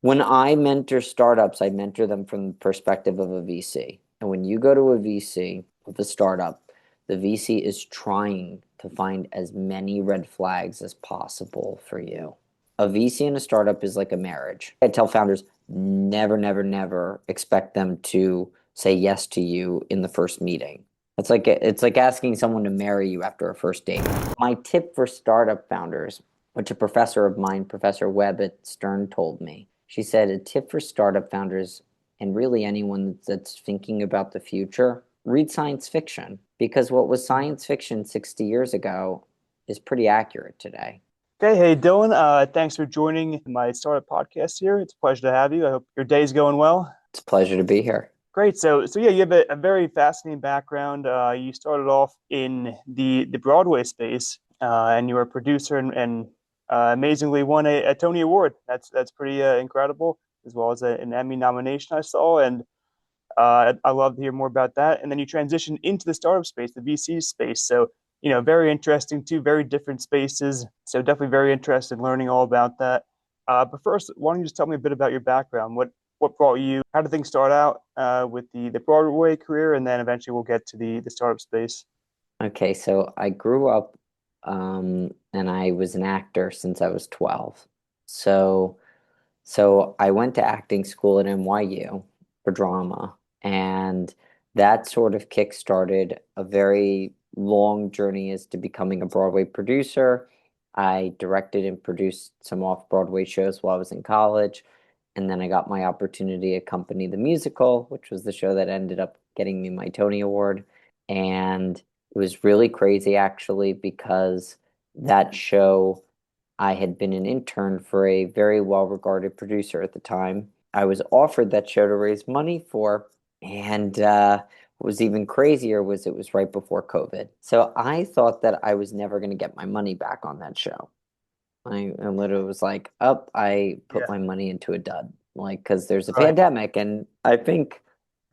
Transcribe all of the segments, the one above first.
When I mentor startups, I mentor them from the perspective of a VC. And when you go to a VC with a startup, the VC is trying to find as many red flags as possible for you. A VC in a startup is like a marriage. I tell founders, never, never, never expect them to say yes to you in the first meeting. It's like asking someone to marry you after a first date. My tip for startup founders, which a professor of mine, Professor Webb at Stern, told me. She said a tip for startup founders and really anyone that's thinking about the future, read science fiction because what was science fiction 60 years ago is pretty accurate today. Okay, hey Dylan, thanks for joining my startup podcast here. It's a pleasure to have you. I hope your day's going well. It's a pleasure to be here. Great. So yeah, you have a very fascinating background. You started off in the Broadway space, and you were a producer and amazingly won a Tony Award. That's pretty incredible, as well as an Emmy nomination I saw. And I love to hear more about that. And then you transitioned into the startup space, the VC space. So, very interesting, two very different spaces. So definitely very interested in learning all about that. But first, why don't you just tell me a bit about your background? What brought you? How did things start out with the Broadway career, and then eventually we'll get to the startup space. Okay, so I grew up and I was an actor since I was 12. So so I went to acting school at NYU for drama, and that sort of kick-started a very long journey as to becoming a Broadway producer. I directed and produced some off-Broadway shows while I was in college, and then I got my opportunity at Company the Musical, which was the show that ended up getting me my Tony Award. And it was really crazy actually because that show I had been an intern for a very well-regarded producer at the time. I was offered that show to raise money for, and what was even crazier was it was right before COVID. So I thought that I was never going to get my money back on that show. I literally was like, up, I put Yeah. my money into a dud, like because there's a Right. pandemic, and I think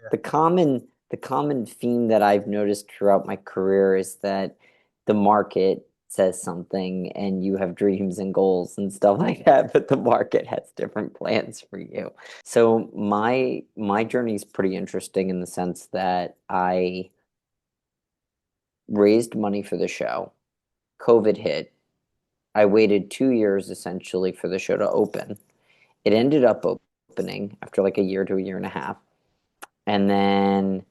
Yeah. the common theme that I've noticed throughout my career is that the market says something and you have dreams and goals and stuff like that, but the market has different plans for you. So my journey is pretty interesting in the sense that I raised money for the show. COVID hit. I waited 2 years essentially for the show to open. It ended up opening after like a year to a year and a half. And then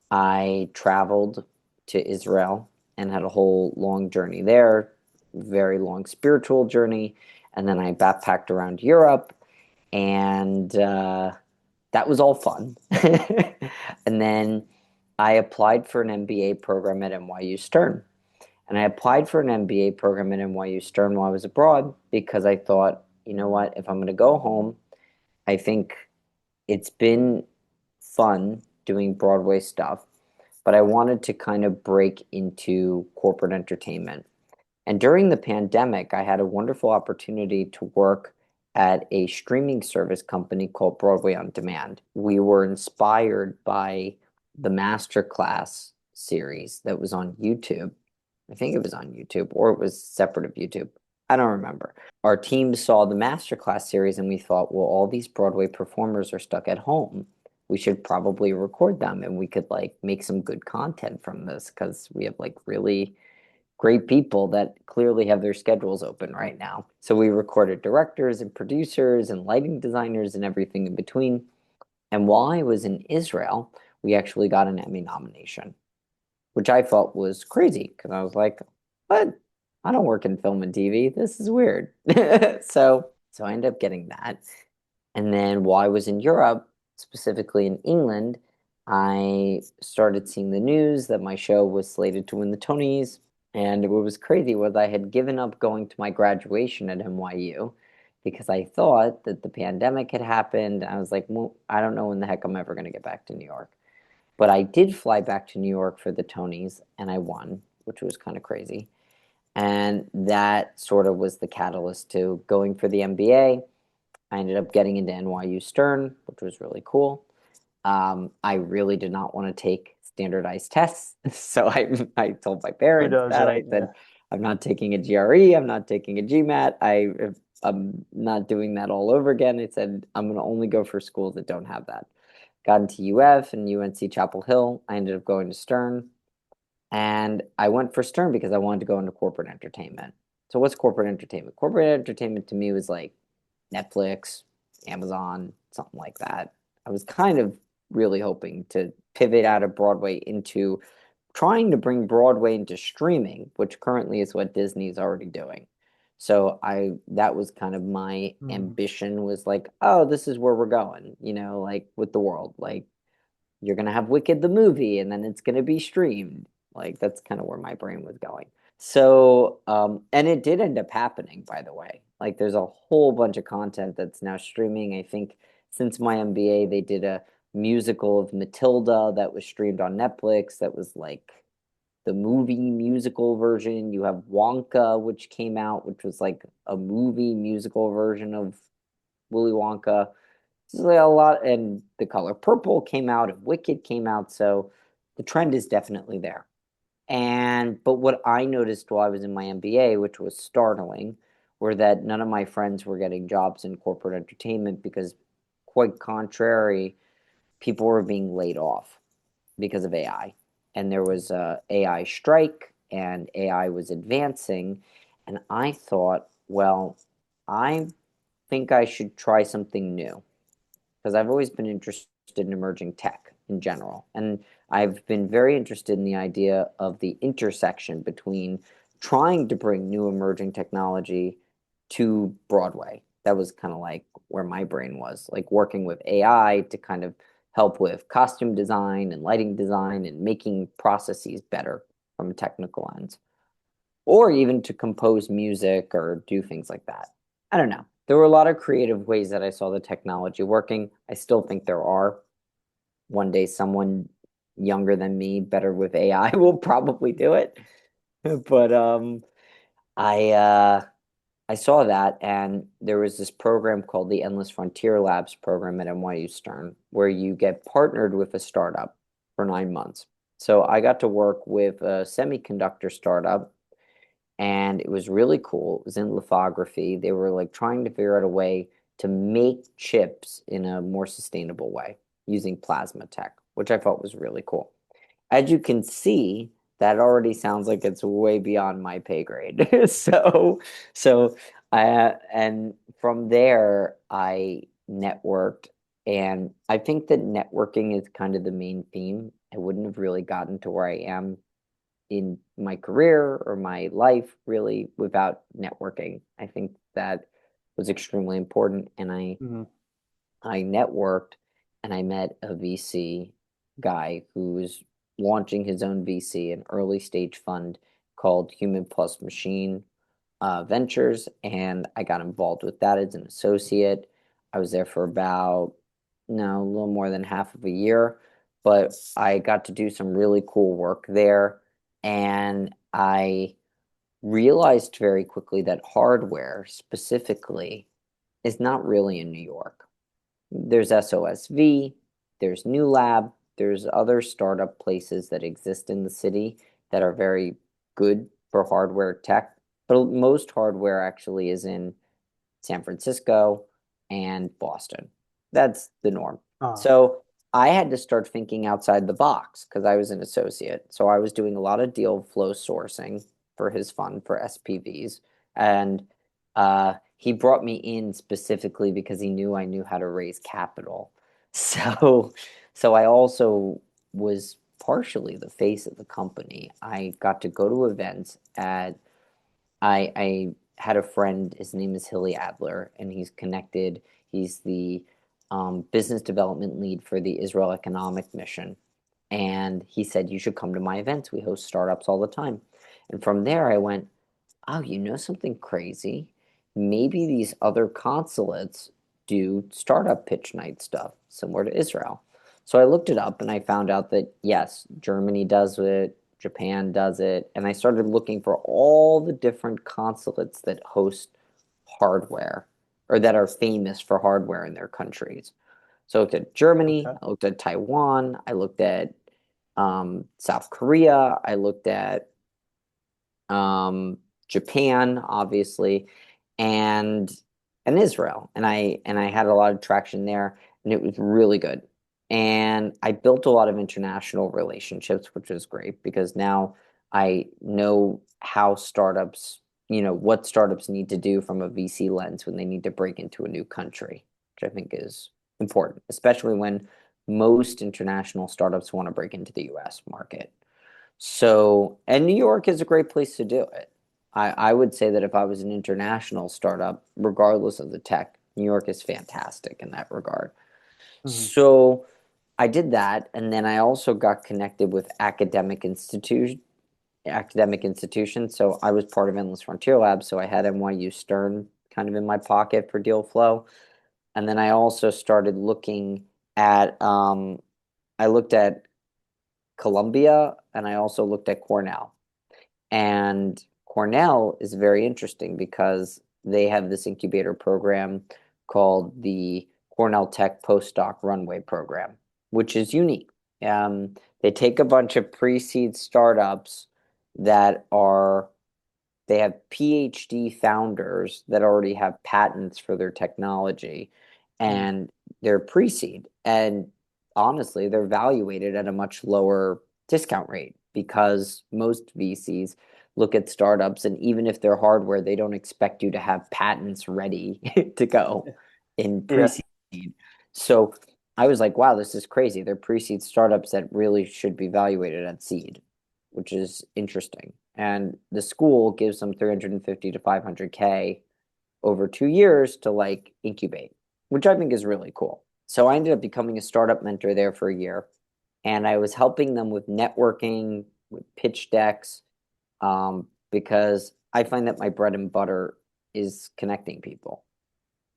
I traveled to Israel and had a whole long journey there, very long spiritual journey. And then I backpacked around Europe, and that was all fun. And then I applied for an MBA program at NYU Stern. And I applied for an MBA program at NYU Stern while I was abroad because I thought, you know what, if I'm going to go home, I think it's been fun doing Broadway stuff, but I wanted to kind of break into corporate entertainment. And during the pandemic, I had a wonderful opportunity to work at a streaming service company called Broadway on Demand. We were inspired by the Masterclass series that was on YouTube. I think it was on YouTube or it was separate of YouTube. I don't remember. Our team saw the Masterclass series and we thought, well, all these Broadway performers are stuck at home. We should probably record them and we could like make some good content from this because we have like really great people that clearly have their schedules open right now. So we recorded directors and producers and lighting designers and everything in between. And while I was in Israel, we actually got an Emmy nomination, which I thought was crazy because I was like, what? I don't work in film and TV. This is weird. So I ended up getting that. And then while I was in Europe, specifically in England, I started seeing the news that my show was slated to win the Tonys. And what was crazy was I had given up going to my graduation at NYU because I thought that the pandemic had happened. I was like, well, I don't know when the heck I'm ever going to get back to New York. But I did fly back to New York for the Tonys and I won, which was kind of crazy. And that sort of was the catalyst to going for the MBA. I ended up getting into NYU Stern, which was really cool. I really did not want to take standardized tests. So I told my Who parents does that that? I Yeah. said, I'm not taking a GRE, I'm not taking a GMAT. I I'm not doing that all over again. I said, I'm going to only go for schools that don't have that. Got into UF and UNC Chapel Hill. I ended up going to Stern. And I went for Stern because I wanted to go into corporate entertainment. So what's corporate entertainment? Corporate entertainment to me was like Netflix, Amazon, something like that. I was kind of really hoping to pivot out of Broadway into trying to bring Broadway into streaming, which currently is what Disney's already doing. So I that was kind of my Hmm. ambition was like, oh, this is where we're going, like with the world. Like you're gonna have Wicked the movie and then it's gonna be streamed. Like that's kind of where my brain was going. So, and it did end up happening, by the way. Like there's a whole bunch of content that's now streaming. I think since my MBA, they did a musical of Matilda that was streamed on Netflix that was like the movie musical version. You have Wonka, which came out, which was like a movie musical version of Willy Wonka. This is like a lot, and The Color Purple came out, and Wicked came out, so the trend is definitely there. And but what I noticed while I was in my MBA, which was startling, were that none of my friends were getting jobs in corporate entertainment because, quite contrary, people were being laid off because of AI. And there was a AI strike, and AI was advancing. And I thought, well, I think I should try something new because I've always been interested in emerging tech in general. And I've been very interested in the idea of the intersection between trying to bring new emerging technology to Broadway. That was kind of like where my brain was, like working with AI to kind of help with costume design and lighting design and making processes better from a technical end, or even to compose music or do things like that. I don't know. There were a lot of creative ways that I saw the technology working. I still think there are. One day, someone younger than me, better with AI, will probably do it. But I I saw that, and there was this program called the Endless Frontier Labs program at NYU Stern, where you get partnered with a startup for 9 months. So I got to work with a semiconductor startup and it was really cool. It was in lithography. They were like trying to figure out a way to make chips in a more sustainable way using plasma tech, which I thought was really cool. As you can see, that already sounds like it's way beyond my pay grade. So and from there I networked, and I think that networking is kind of the main theme. I wouldn't have really gotten to where I am in my career or my life really without networking. I think that was extremely important. And Hmm. I networked and I met a VC guy who was launching his own VC, an early stage fund called Human Plus Machine Ventures. And I got involved with that as an associate. I was there for about, no, a little more than half of a year, but I got to do some really cool work there. And I realized very quickly that hardware specifically is not really in New York. There's SOSV, there's New Lab, there's other startup places that exist in the city that are very good for hardware tech, but most hardware actually is in San Francisco and Boston. That's the norm. Ah, So I had to start thinking outside the box because I was an associate. So I was doing a lot of deal flow sourcing for his fund for SPVs. And he brought me in specifically because he knew I knew how to raise capital. So, so I also was partially the face of the company. I got to go to events at I had a friend, his name is Hilly Adler, and he's connected. He's the business development lead for the Israel Economic Mission. And he said, you should come to my events. We host startups all the time. And from there, I went, oh, you know something crazy? Maybe these other consulates do startup pitch night stuff similar to Israel. So I looked it up and I found out that yes, Germany does it, Japan does it, and I started looking for all the different consulates that host hardware or that are famous for hardware in their countries. So I looked at Germany, okay. I looked at Taiwan, I looked at South Korea, I looked at um, Japan, obviously, and and Israel, and I had a lot of traction there, and it was really good. And I built a lot of international relationships, which was great because now I know how startups, what startups need to do from a VC lens when they need to break into a new country, which I think is important, especially when most international startups want to break into the US market. So, and New York is a great place to do it. I would say that if I was an international startup, regardless of the tech, New York is fantastic in that regard. Mhm. So I did that, and then I also got connected with academic institutions. So I was part of Endless Frontier Lab, so I had NYU Stern kind of in my pocket for deal flow. And then I also started looking at I looked at Columbia and I also looked at Cornell. And Cornell is very interesting because they have this incubator program called the Cornell Tech Postdoc Runway Program, which is unique. They take a bunch of pre-seed startups that are they have PhD founders that already have patents for their technology, Mhm. and they're pre-seed. And honestly, they're valuated at a much lower discount rate because most VCs look at startups, and even if they're hardware, they don't expect you to have patents ready to go in Yeah, pre-seed. So I was like, wow, this is crazy. They're pre-seed startups that really should be valuated at seed, which is interesting. And the school gives them 350 to 500K over 2 years to like incubate, which I think is really cool. So I ended up becoming a startup mentor there for a year, and I was helping them with networking, with pitch decks, because I find that my bread and butter is connecting people.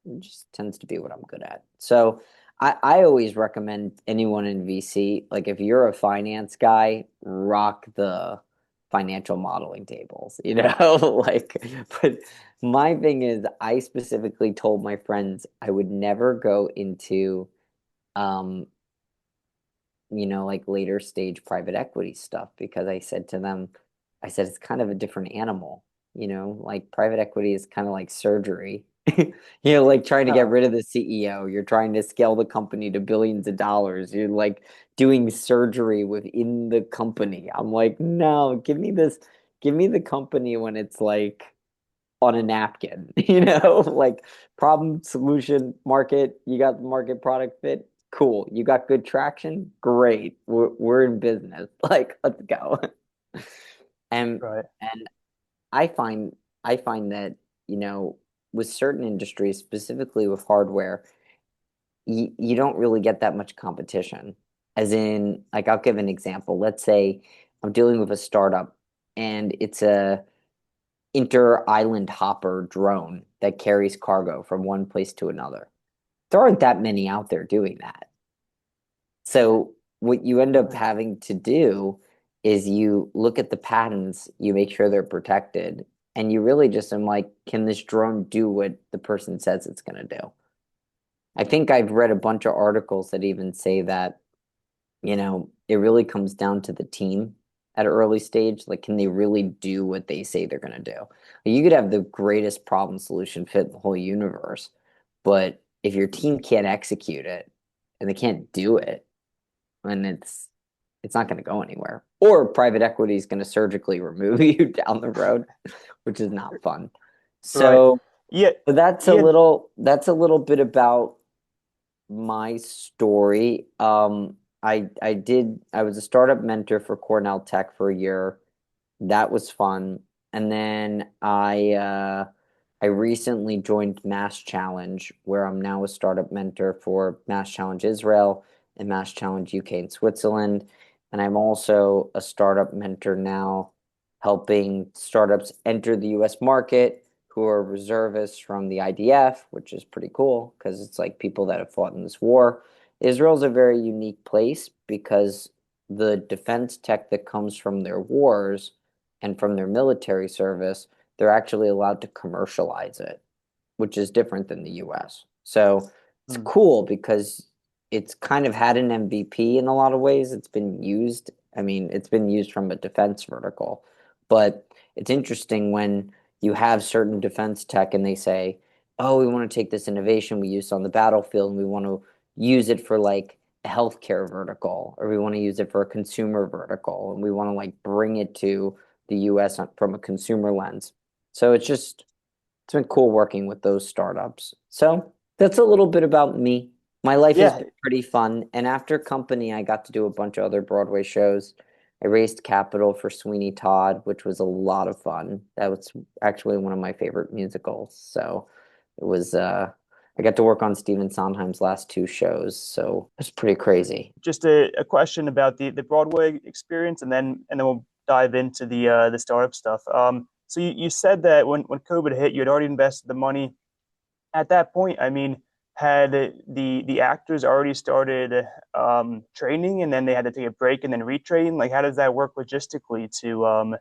It just tends to be what I'm good at. So I always recommend anyone in VC, like if you're a finance guy, rock the financial modeling tables, like, but my thing is I specifically told my friends I would never go into um like later stage private equity stuff because I said it's kind of a different animal, like private equity is kind of like surgery. Like trying to get uh, rid of the CEO, you're trying to scale the company to billions of dollars. You're like doing surgery within the company. I'm like, no, give me the company when it's like on a napkin, like problem, solution, market, you got the market product fit, cool. You got good traction, great. We're in business. Like, let's go. And right. and I find that, with certain industries, specifically with hardware, you don't really get that much competition. As in, like, I'll give an example. Let's say I'm dealing with a startup and it's a inter-island hopper drone that carries cargo from one place to another. There aren't that many out there doing that. So what you end up Uh, having to do is you look at the patents, you make sure they're protected, and you really just am like, can this drone do what the person says it's going to do? I think I've read a bunch of articles that even say that, it really comes down to the team at an early stage. Like, can they really do what they say they're going to do? You could have the greatest problem solution fit in the whole universe, but if your team can't execute it and they can't do it, then it's not going to go anywhere. Or private equity is going to surgically remove you down the road, which is not fun. right. So, Yeah, so yeah. that's a little bit about my story. I was a startup mentor for Cornell Tech for a year. That was fun. And then I recently joined Mass Challenge, where I'm now a startup mentor for Mass Challenge Israel and Mass Challenge UK and Switzerland. And I'm also a startup mentor now, helping startups enter the US market who are reservists from the IDF, which is pretty cool because it's like people that have fought in this war. Israel's a very unique place because the defense tech that comes from their wars and from their military service, they're actually allowed to commercialize it, which is different than the US. So it's Mm, cool because it's kind of had an MVP in a lot of ways. It's been used. I mean, it's been used from a defense vertical, but it's interesting when you have certain defense tech and they say, oh, we want to take this innovation we used on the battlefield and we want to use it for like a healthcare vertical, or we want to use it for a consumer vertical, and we want to like bring it to the US from a consumer lens. So it's been cool working with those startups. So that's a little bit about me. My life has Yeah, been pretty fun. And after company, I got to do a bunch of other Broadway shows. I raised capital for Sweeney Todd, which was a lot of fun. That was actually one of my favorite musicals. So it was I got to work on Stephen Sondheim's last two shows, so it's pretty crazy. just a question about the Broadway experience, and then we'll dive into the startup stuff. So you said that when COVID hit, you had already invested the money. At that point, I mean, had the actors already started training, and then they had to take a break and then retrain? Like, how does that work logistically? To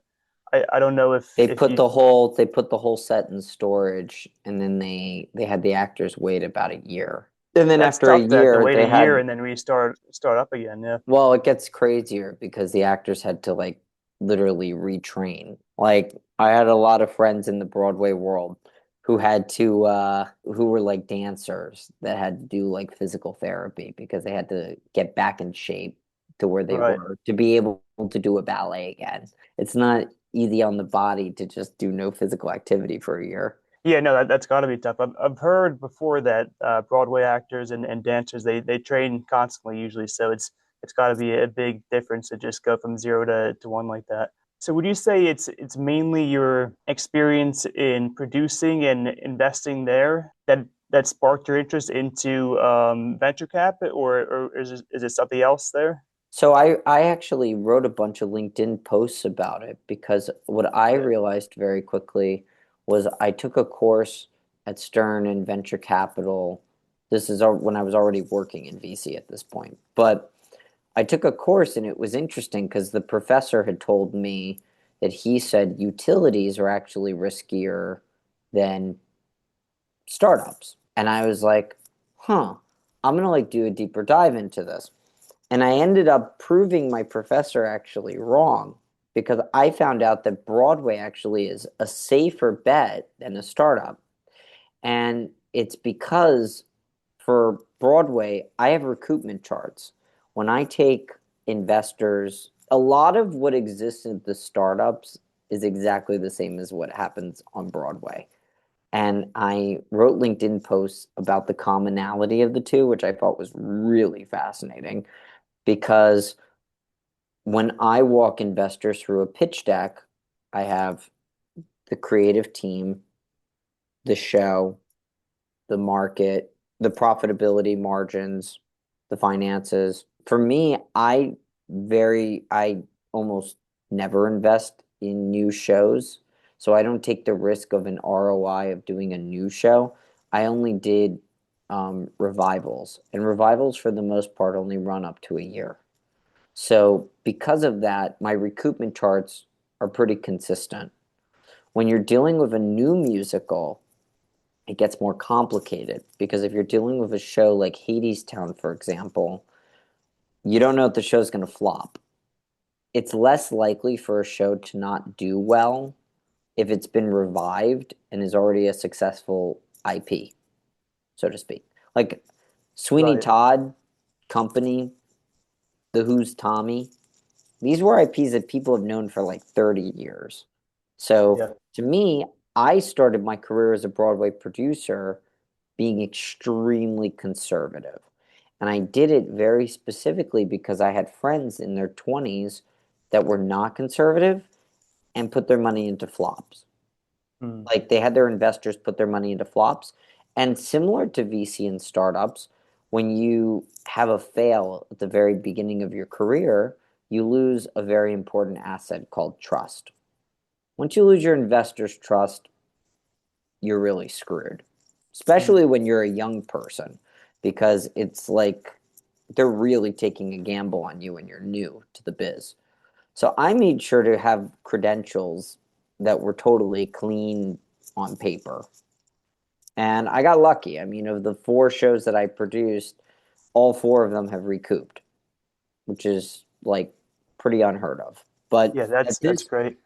I don't know if you They put the whole set in storage, and then they had the actors wait about a year. And then that's after a tough to have to year, wait a they year had and then restart up again. Yeah, well, it gets crazier because the actors had to like literally retrain. Like I had a lot of friends in the Broadway world who had to who were like dancers that had to do like physical therapy because they had to get back in shape to where they right. were to be able to do a ballet again. It's not easy on the body to just do no physical activity for a year. Yeah, no, that's got to be tough. I've heard before that Broadway actors and dancers they train constantly usually, so it's got to be a big difference to just go from zero to one like that. So would you say it's mainly your experience in producing and investing there that sparked your interest into venture cap, or is it something else there? So I actually wrote a bunch of LinkedIn posts about it because what I Yeah. realized very quickly was I took a course at Stern in venture capital. This is when I was already working in VC at this point. But I took a course and it was interesting because the professor had told me that he said utilities are actually riskier than startups. And I was like, huh, I'm gonna like do a deeper dive into this. And I ended up proving my professor actually wrong because I found out that Broadway actually is a safer bet than a startup. And it's because for Broadway, I have recoupment charts. When I take investors, a lot of what exists in the startups is exactly the same as what happens on Broadway. And I wrote LinkedIn posts about the commonality of the two, which I thought was really fascinating because when I walk investors through a pitch deck, I have the creative team, the show, the market, the profitability margins, the finances. For me, I almost never invest in new shows. So I don't take the risk of an ROI of doing a new show. I only did revivals, and revivals for the most part only run up to a year. So because of that, my recoupment charts are pretty consistent. When you're dealing with a new musical, it gets more complicated because if you're dealing with a show like Hadestown, for example, you don't know if the show's going to flop. It's less likely for a show to not do well if it's been revived and is already a successful IP, so to speak. Like Sweeney Right. Todd, Company, The Who's Tommy, these were IPs that people have known for like 30 years. So Yeah. to me, I started my career as a Broadway producer being extremely conservative. And I did it very specifically because I had friends in their 20s that were not conservative and put their money into flops. Mm. Like they had their investors put their money into flops. And similar to VC and startups, when you have a fail at the very beginning of your career, you lose a very important asset called trust. Once you lose your investors' trust, you're really screwed, Mm. especially when you're a young person, because it's like they're really taking a gamble on you when you're new to the biz. So I made sure to have credentials that were totally clean on paper. And I got lucky. I mean, of the four shows that I produced, all four of them have recouped, which is like pretty unheard of. But Yeah, at that's this great.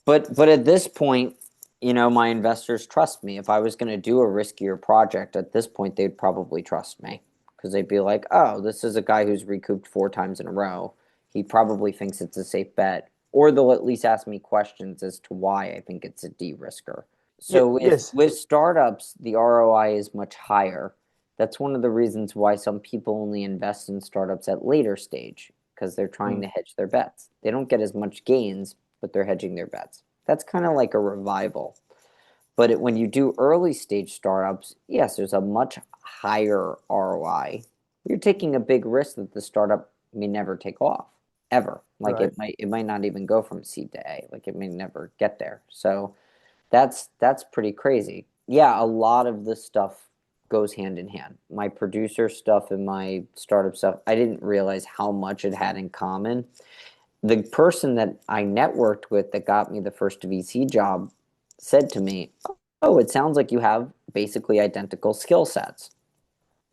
but at this point, my investors trust me. If I was going to do a riskier project at this point, they'd probably trust me because they'd be like, oh, this is a guy who's recouped 4 times in a row. He probably thinks it's a safe bet. Or they'll at least ask me questions as to why I think it's a de-risker. Yeah, So with yes. with startups, the ROI is much higher. That's one of the reasons why some people only invest in startups at later stage because they're trying Mm. to hedge their bets. They don't get as much gains, but they're hedging their bets. That's kind of like a revival. But when you do early stage startups, yes, there's a much higher ROI. You're taking a big risk that the startup may never take off ever. Like Right. it might not even go from seed to A. Like it may never get there. So that's pretty crazy. Yeah, a lot of this stuff goes hand in hand. My producer stuff and my startup stuff, I didn't realize how much it had in common. The person that I networked with that got me the first VC job said to me, "Oh, it sounds like you have basically identical skill sets.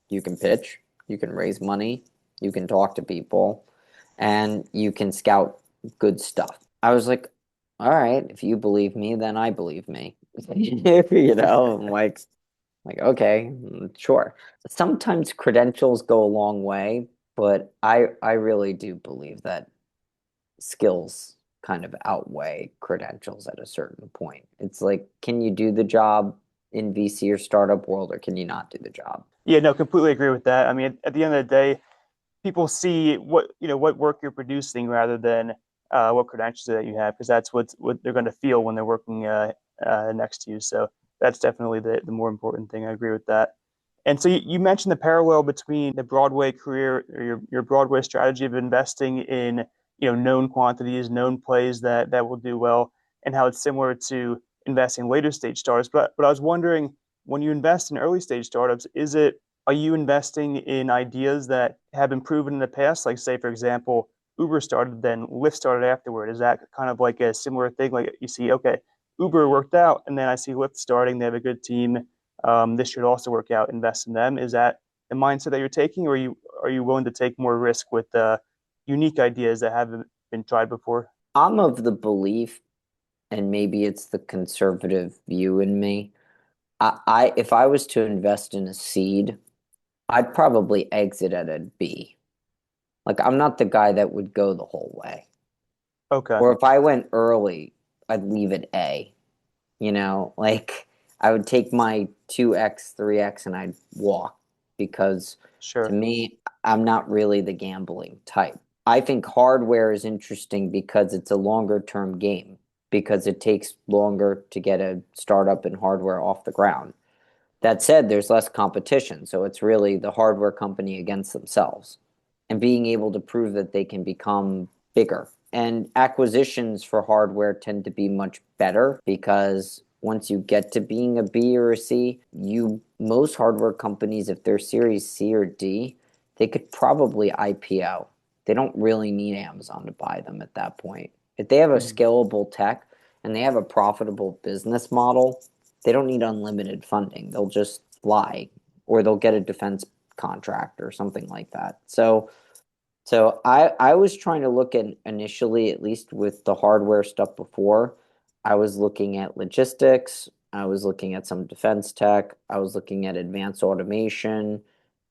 You can pitch, you can raise money, you can talk to people, and you can scout good stuff." I was like, all right, if you believe me, then I believe me. I'm like, okay, sure. Sometimes credentials go a long way, but I really do believe that skills kind of outweigh credentials at a certain point. It's like, can you do the job in VC or startup world, or can you not do the job? Yeah, no, completely agree with that. I mean, at the end of the day, people see what work you're producing rather than what credentials that you have, because that's what they're going to feel when they're working next to you. So that's definitely the more important thing. I agree with that. And so you mentioned the parallel between the Broadway career or your Broadway strategy of investing in known quantities, known plays that will do well, and how it's similar to investing in later stage startups. But I was wondering, when you invest in early stage startups, are you investing in ideas that have been proven in the past? Like, say, for example, Uber started, then Lyft started afterward. Is that kind of like a similar thing? Like you see, okay, Uber worked out, and then I see Lyft starting. They have a good team. This should also work out. Invest in them. Is that the mindset that you're taking, or are you willing to take more risk with unique ideas that haven't been tried before? I'm of the belief, and maybe it's the conservative view in me. I if I was to invest in a seed, I'd probably exit at a B. Like I'm not the guy that would go the whole way. Okay, Or if I went early, I'd leave it A. Like I would take my 2x, 3x and I'd walk because to sure. me, I'm not really the gambling type. I think hardware is interesting because it's a longer term game because it takes longer to get a startup in hardware off the ground. That said, there's less competition, so it's really the hardware company against themselves and being able to prove that they can become bigger. And acquisitions for hardware tend to be much better because once you get to being a B or a C, most hardware companies, if they're Series C or D, they could probably IPO. They don't really need Amazon to buy them at that point. If they have a Mhm. scalable tech and they have a profitable business model, they don't need unlimited funding. They'll just fly or they'll get a defense contract or something like that. So I was trying to look at initially, at least with the hardware stuff before, I was looking at logistics, I was looking at some defense tech, I was looking at advanced automation,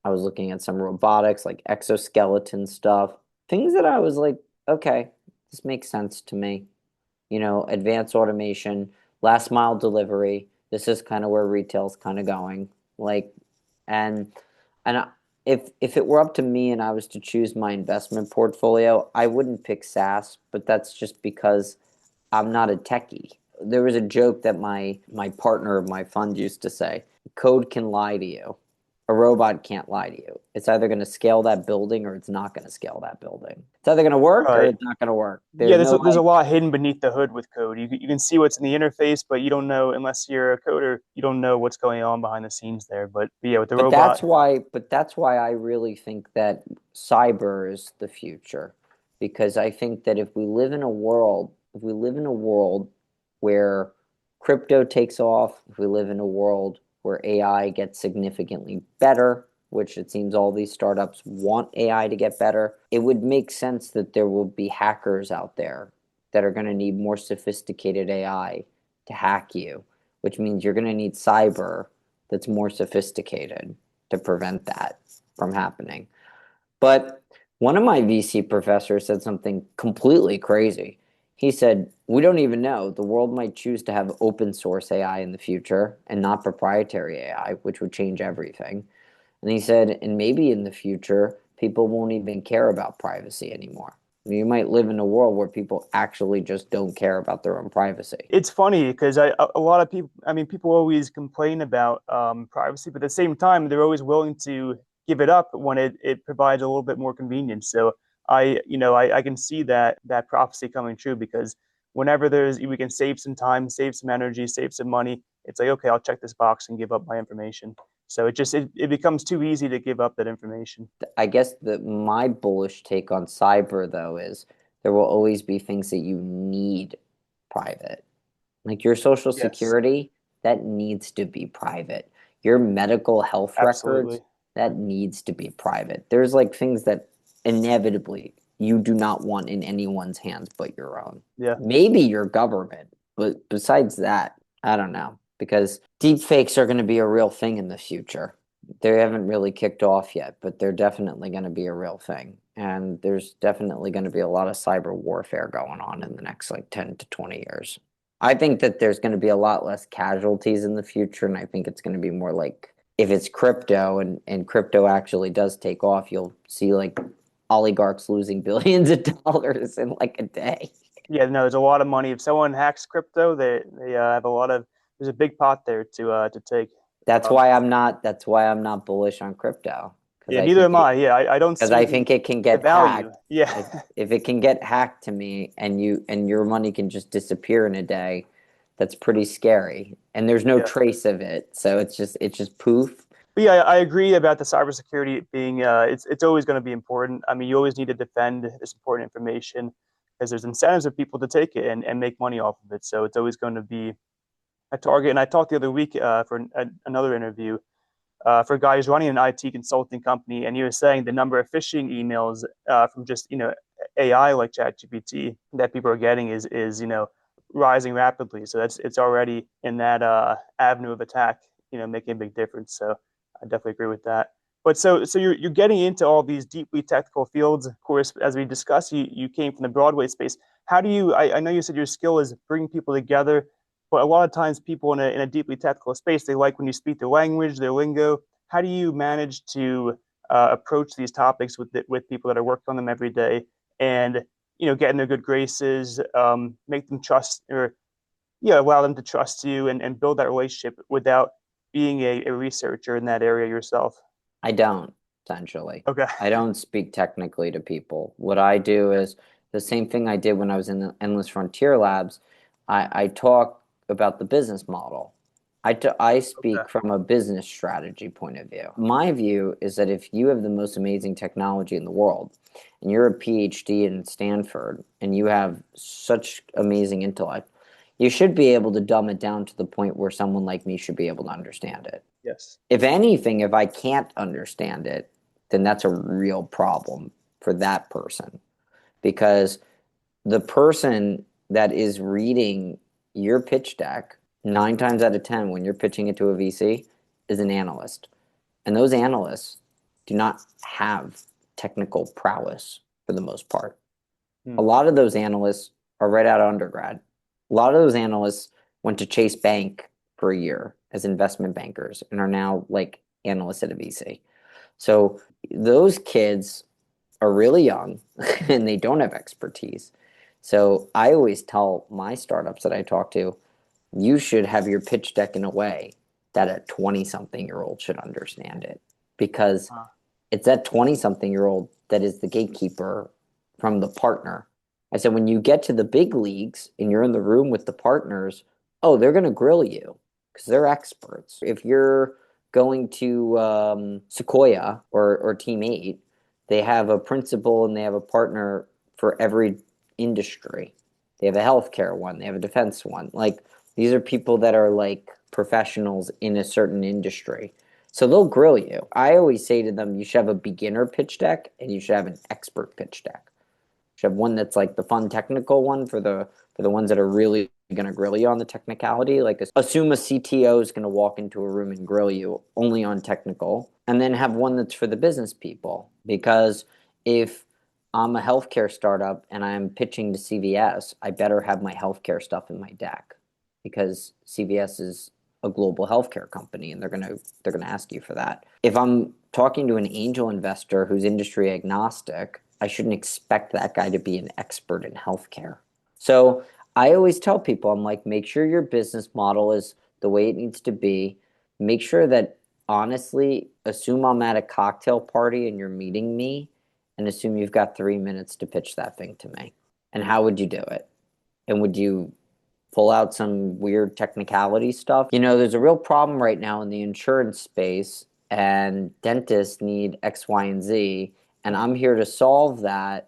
I was looking at some robotics like exoskeleton stuff, things that I was like, okay, this makes sense to me. Advanced automation, last mile delivery. This is kind of where retail's kind of going. Like, and and if it were up to me and I was to choose my investment portfolio, I wouldn't pick SaaS, but that's just because I'm not a techie. There was a joke that my partner of my fund used to say, code can lie to you. A robot can't lie to you. It's either going to scale that building or it's not going to scale that building. It's either going to work or Right. it's not going to work. Yeah, There's no there's a like, lot hidden beneath the hood with code. You can see what's in the interface, but you don't know unless you're a coder. You don't know what's going on behind the scenes there. But yeah, with the robot, but that's why I really think that cyber is the future. Because I think that if we live in a world where crypto takes off, if we live in a world where AI gets significantly better, which it seems all these startups want AI to get better, it would make sense that there will be hackers out there that are going to need more sophisticated AI to hack you, which means you're going to need cyber that's more sophisticated to prevent that from happening. But one of my VC professors said something completely crazy. He said, we don't even know. The world might choose to have open source AI in the future and not proprietary AI, which would change everything. And he said, and maybe in the future, people won't even care about privacy anymore. You might live in a world where people actually just don't care about their own privacy. It's funny because a lot of people, I mean, people always complain about privacy, but at the same time, they're always willing to give it up when it provides a little bit more convenience. So I can see that prophecy coming true because whenever we can save some time, save some energy, save some money, it's like, okay, I'll check this box and give up my information. So it becomes too easy to give up that information. I guess my bullish take on cyber, though, is there will always be things that you need private. Like your social Yes, security, that needs to be private. Your medical health records, absolutely. that needs to be private. There's like things that inevitably you do not want in anyone's hands but your own. Yeah. Maybe your government, but besides that, I don't know. Because deep fakes are going to be a real thing in the future. They haven't really kicked off yet, but they're definitely going to be a real thing. And there's definitely going to be a lot of cyber warfare going on in the next like 10 to 20 years. I think that there's going to be a lot less casualties in the future, and I think it's going to be more like if it's crypto and crypto actually does take off, you'll see like oligarchs losing billions of dollars in like a day. Yeah, no, there's a lot of money. If someone hacks crypto, they have a lot of. There's a big pot there to take. Um, That's why I'm not bullish on crypto because yeah, I neither think am I. Yeah, I don't see it can the get value. hacked. Yeah, If it can get hacked to me and your money can just disappear in a day, that's pretty scary. And there's no yeah. trace of it, so it's just poof. But yeah, I agree about the cybersecurity being. It's always going to be important. I mean, you always need to defend this important information because there's incentives for people to take it and make money off of it. So it's always going to be a target. And I talked the other week for another interview for a guy who's running an IT consulting company, and he was saying the number of phishing emails from just AI like ChatGPT that people are getting is rising rapidly. So it's already in that avenue of attack, making a big difference. So I definitely agree with that. But so you're getting into all these deeply technical fields. Of course, as we discussed, you came from the Broadway space. How do you? I know you said your skill is bringing people together, but a lot of times people in a deeply technical space, they like when you speak their language, their lingo. How do you manage to approach these topics with people that are working on them every day and get in their good graces, make them trust or allow them to trust you and build that relationship without being a researcher in that area yourself? I don't, essentially. Okay. I don't speak technically to people. What I do is the same thing I did when I was in the Endless Frontier Labs. I talk about the business model. I Okay. speak from a business strategy point of view. My view is that if you have the most amazing technology in the world and you're a PhD in Stanford and you have such amazing intellect, you should be able to dumb it down to the point where someone like me should be able to understand it. Yes. If anything, if I can't understand it, then that's a real problem for that person because the person that is reading your pitch deck 9 times out of 10 when you're pitching it to a VC is an analyst. And those analysts do not have technical prowess for the most part. A Hmm. lot of those analysts are right out of undergrad. A lot of those analysts went to Chase Bank for a year as investment bankers and are now like analysts at a VC. So those kids are really young and they don't have expertise. So I always tell my startups that I talk to, you should have your pitch deck in a way that a 20 something year old should understand it because Uh, it's that 20 something year old that is the gatekeeper from the partner. I said, when you get to the big leagues and you're in the room with the partners, oh, they're going to grill you because they're experts. If you're going to Sequoia or Team 8, they have a principal and they have a partner for every industry. They have a healthcare one, they have a defense one. Like these are people that are like professionals in a certain industry. So they'll grill you. I always say to them, you should have a beginner pitch deck and you should have an expert pitch deck. You should have one that's like the fun technical one for the ones that are really going to grill you on the technicality. Like, assume a CTO is going to walk into a room and grill you only on technical, and then have one that's for the business people. Because if I'm a healthcare startup and I'm pitching to CVS, I better have my healthcare stuff in my deck, because CVS is a global healthcare company, and they're gonna ask you for that. If I'm talking to an angel investor who's industry agnostic, I shouldn't expect that guy to be an expert in healthcare. So I always tell people, I'm like, make sure your business model is the way it needs to be. Make sure that, honestly, assume I'm at a cocktail party and you're meeting me, and assume you've got 3 minutes to pitch that thing to me. And how would you do it? And would you pull out some weird technicality stuff? There's a real problem right now in the insurance space, and dentists need X, Y, and Z. And I'm here to solve that.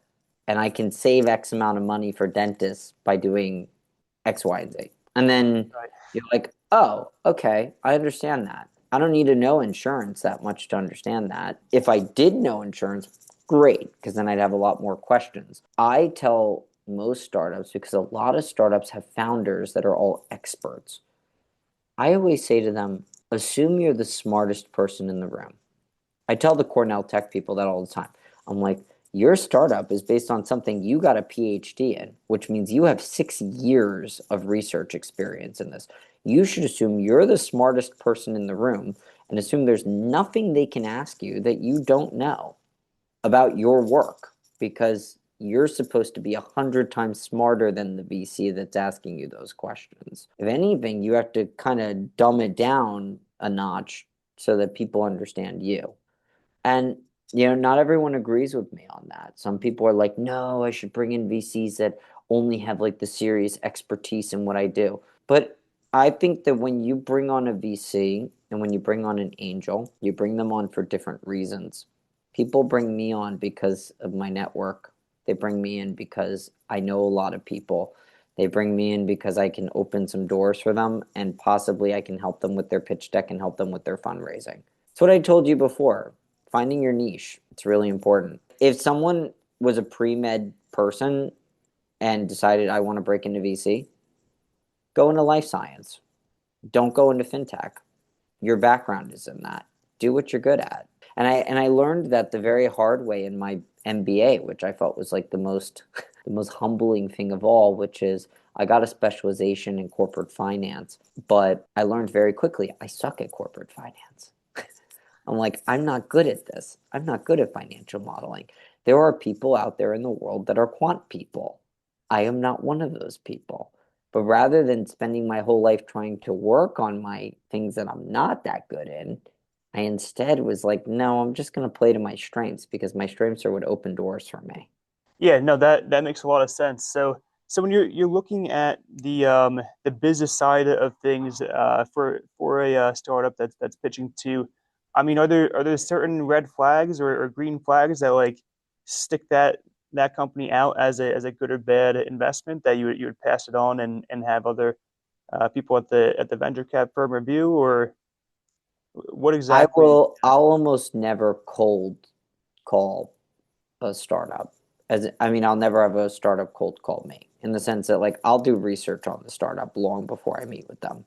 And I can save X amount of money for dentists by doing X, Y, and Z. And then Right. you're like, oh, okay, I understand that. I don't need to know insurance that much to understand that. If I did know insurance, great, because then I'd have a lot more questions. I tell most startups, because a lot of startups have founders that are all experts. I always say to them, assume you're the smartest person in the room. I tell the Cornell Tech people that all the time. I'm like, your startup is based on something you got a PhD in, which means you have 6 years of research experience in this. You should assume you're the smartest person in the room, and assume there's nothing they can ask you that you don't know about your work, because you're supposed to be 100 times smarter than the VC that's asking you those questions. If anything, you have to kind of dumb it down a notch so that people understand you. And not everyone agrees with me on that. Some people are like, no, I should bring in VCs that only have like the serious expertise in what I do. But I think that when you bring on a VC and when you bring on an angel, you bring them on for different reasons. People bring me on because of my network. They bring me in because I know a lot of people. They bring me in because I can open some doors for them, and possibly I can help them with their pitch deck and help them with their fundraising. It's what I told you before. Finding your niche, it's really important. If someone was a pre-med person and decided, I want to break into VC, go into life science. Don't go into fintech. Your background is in that. Do what you're good at. And I learned that the very hard way in my MBA, which I felt was like the most the most humbling thing of all, which is I got a specialization in corporate finance, but I learned very quickly I suck at corporate finance. I'm like, I'm not good at this. I'm not good at financial modeling. There are people out there in the world that are quant people. I am not one of those people. But rather than spending my whole life trying to work on my things that I'm not that good in, I instead was like, no, I'm just going to play to my strengths, because my strengths are what open doors for me. Yeah, no, that makes a lot of sense. So when you're looking at the business side of things for a startup that's pitching to, I mean, are there certain red flags or green flags that like stick that company out as a good or bad investment that you would pass it on and have other people at the venture cap firm review, or what exactly? I'll almost never cold call a startup. I'll never have a startup cold call me, in the sense that, like, I'll do research on the startup long before I meet with them.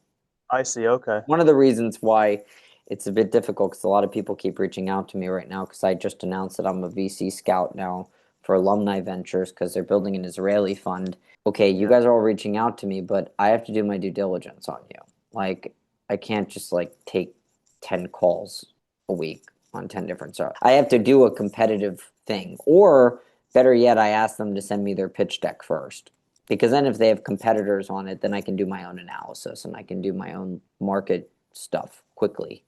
I see. Okay. One of the reasons why it's a bit difficult, because a lot of people keep reaching out to me right now, because I just announced that I'm a VC scout now for Alumni Ventures, because they're building an Israeli fund. Okay, you Yeah. guys are all reaching out to me, but I have to do my due diligence on you. Like, I can't just like take 10 calls a week on 10 different startups. I have to do a competitive thing. Or better yet, I ask them to send me their pitch deck first. Because then if they have competitors on it, then I can do my own analysis and I can do my own market stuff quickly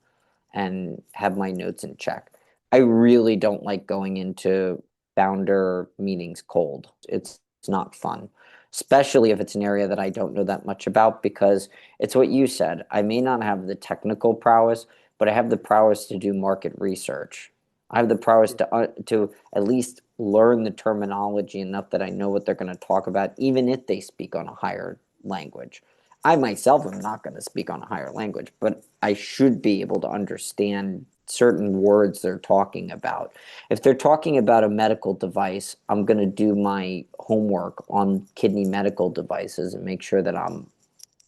and have my notes in check. I really don't like going into founder meetings cold. It's not fun, especially if it's an area that I don't know that much about, because it's what you said. I may not have the technical prowess, but I have the prowess to do market research. I have the prowess to at least learn the terminology enough that I know what they're going to talk about, even if they speak on a higher language. I myself am not going to speak on a higher language, but I should be able to understand certain words they're talking about. If they're talking about a medical device, I'm going to do my homework on kidney medical devices and make sure that I'm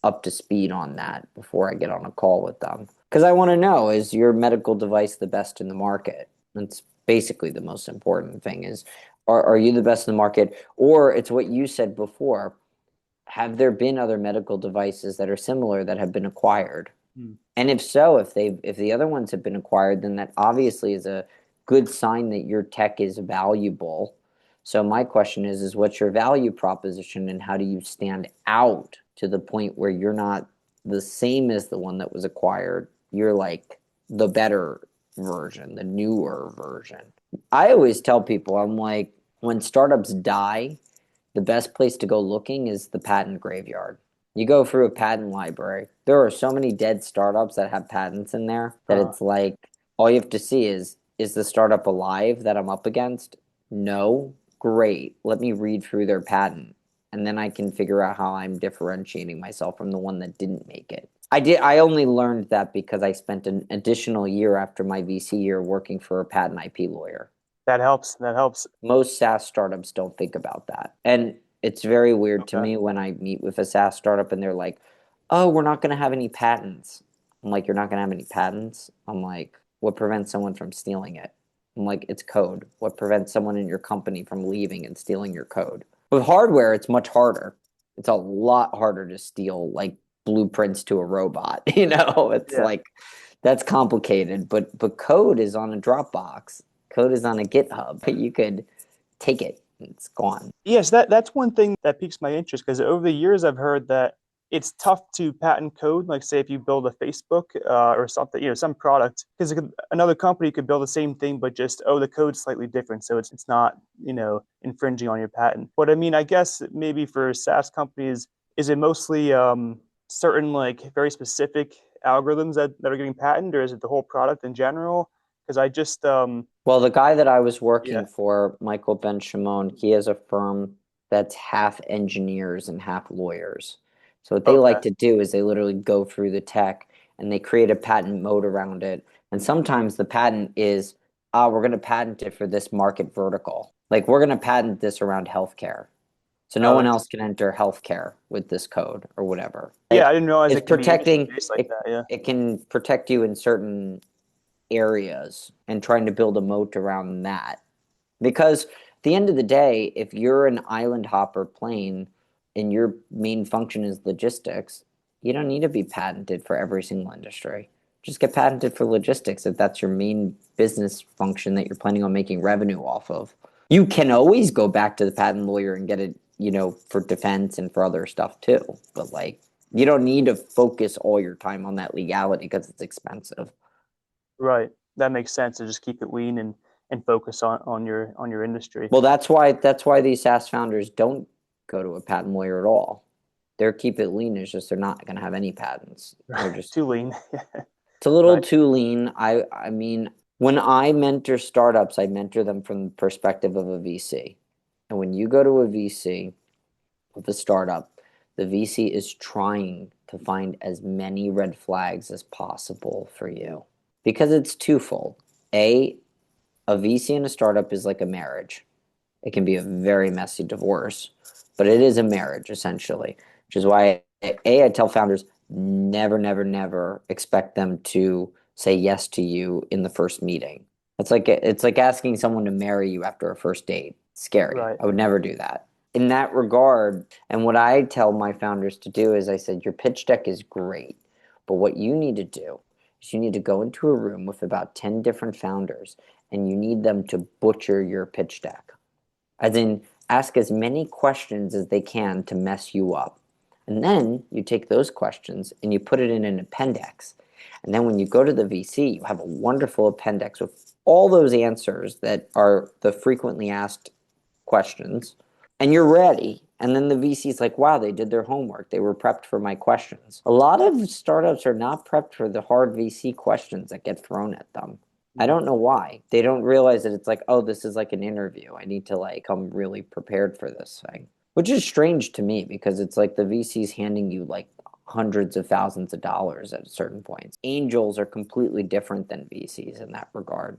up to speed on that before I get on a call with them. Because I want to know, is your medical device the best in the market? That's basically the most important thing is, are you the best in the market? Or it's what you said before. Have there been other medical devices that are similar that have been acquired? Hmm. And if so, if the other ones have been acquired, then that obviously is a good sign that your tech is valuable. So my question is what's your value proposition and how do you stand out to the point where you're not the same as the one that was acquired? You're like the better version, the newer version. I always tell people, I'm like, when startups die, the best place to go looking is the patent graveyard. You go through a patent library. There are so many dead startups that have patents in there that Uh, it's like all you have to see is the startup alive that I'm up against? No. Great. Let me read through their patent and then I can figure out how I'm differentiating myself from the one that didn't make it. I only learned that because I spent an additional year after my VC year working for a patent IP lawyer. that helps. That helps. Most SaaS startups don't think about that. And it's very weird to Okay. me when I meet with a SaaS startup and they're like, oh, we're not going to have any patents. I'm like, you're not going to have any patents? I'm like, what prevents someone from stealing it? I'm like, it's code. What prevents someone in your company from leaving and stealing your code? With hardware, it's much harder. It's a lot harder to steal like blueprints to a robot. It's Yeah. like that's complicated, but code is on a Dropbox. Code is on a GitHub. You could take it, it's gone. Yes, that's one thing that piques my interest because over the years I've heard that it's tough to patent code. Like, say, if you build a Facebook or something, some product, because another company could build the same thing, but just the code's slightly different, so it's not infringing on your patent. But I mean, I guess maybe for SaaS companies, is it mostly certain like very specific algorithms that are getting patented, or is it the whole product in general? Because I just Well, the guy that I was yeah. working for, Michael Ben Shimon, he has a firm that's half engineers and half lawyers. So what they like Okay. to do is they literally go through the tech and they create a patent moat around it. And sometimes the patent is, we're going to patent it for this market vertical. Like we're going to patent this around healthcare. So no Oh, one else interesting. can enter healthcare with this code or whatever. Yeah, I didn't realize It's it can be industry protecting based like it. that. Yeah. It can protect you in certain areas and trying to build a moat around that. Because at the end of the day, if you're an island hopper plane and your main function is logistics, you don't need to be patented for every single industry. Just get patented for logistics if that's your main business function that you're planning on making revenue off of. You can always go back to the patent lawyer and get it, for defense and for other stuff too. But like, you don't need to focus all your time on that legality because it's expensive. Right. That makes sense to just keep it lean and focus on your industry. Well, that's why these SaaS founders don't go to a patent lawyer at all. Their keep it lean is just they're not going to have any patents. They're just Too lean. it's a little Right. too lean. I mean, when I mentor startups, I mentor them from the perspective of a VC. And when you go to a VC with a startup, the VC is trying to find as many red flags as possible for you because it's twofold. A VC and a startup is like a marriage. It can be a very messy divorce, but it is a marriage essentially, which is why I tell founders never, never, never expect them to say yes to you in the first meeting. It's like asking someone to marry you after a first date. It's scary. Right. I would never do that. In that regard, and what I tell my founders to do is I said, your pitch deck is great, but what you need to do is you need to go into a room with about 10 different founders and you need them to butcher your pitch deck as in ask as many questions as they can to mess you up. And then you take those questions and you put it in an appendix. And then when you go to the VC, you have a wonderful appendix with all those answers that are the frequently asked questions, and you're ready. And then the VC is like, wow, they did their homework. They were prepped for my questions. A lot of startups are not prepped for the hard VC questions that get thrown at them. I Mm. don't know why. They don't realize that it's like, oh, this is like an interview. I need to like come really prepared for this thing. Which is strange to me because it's like the VC's handing you like hundreds of thousands of dollars at certain points. Angels are completely different than VCs in that regard.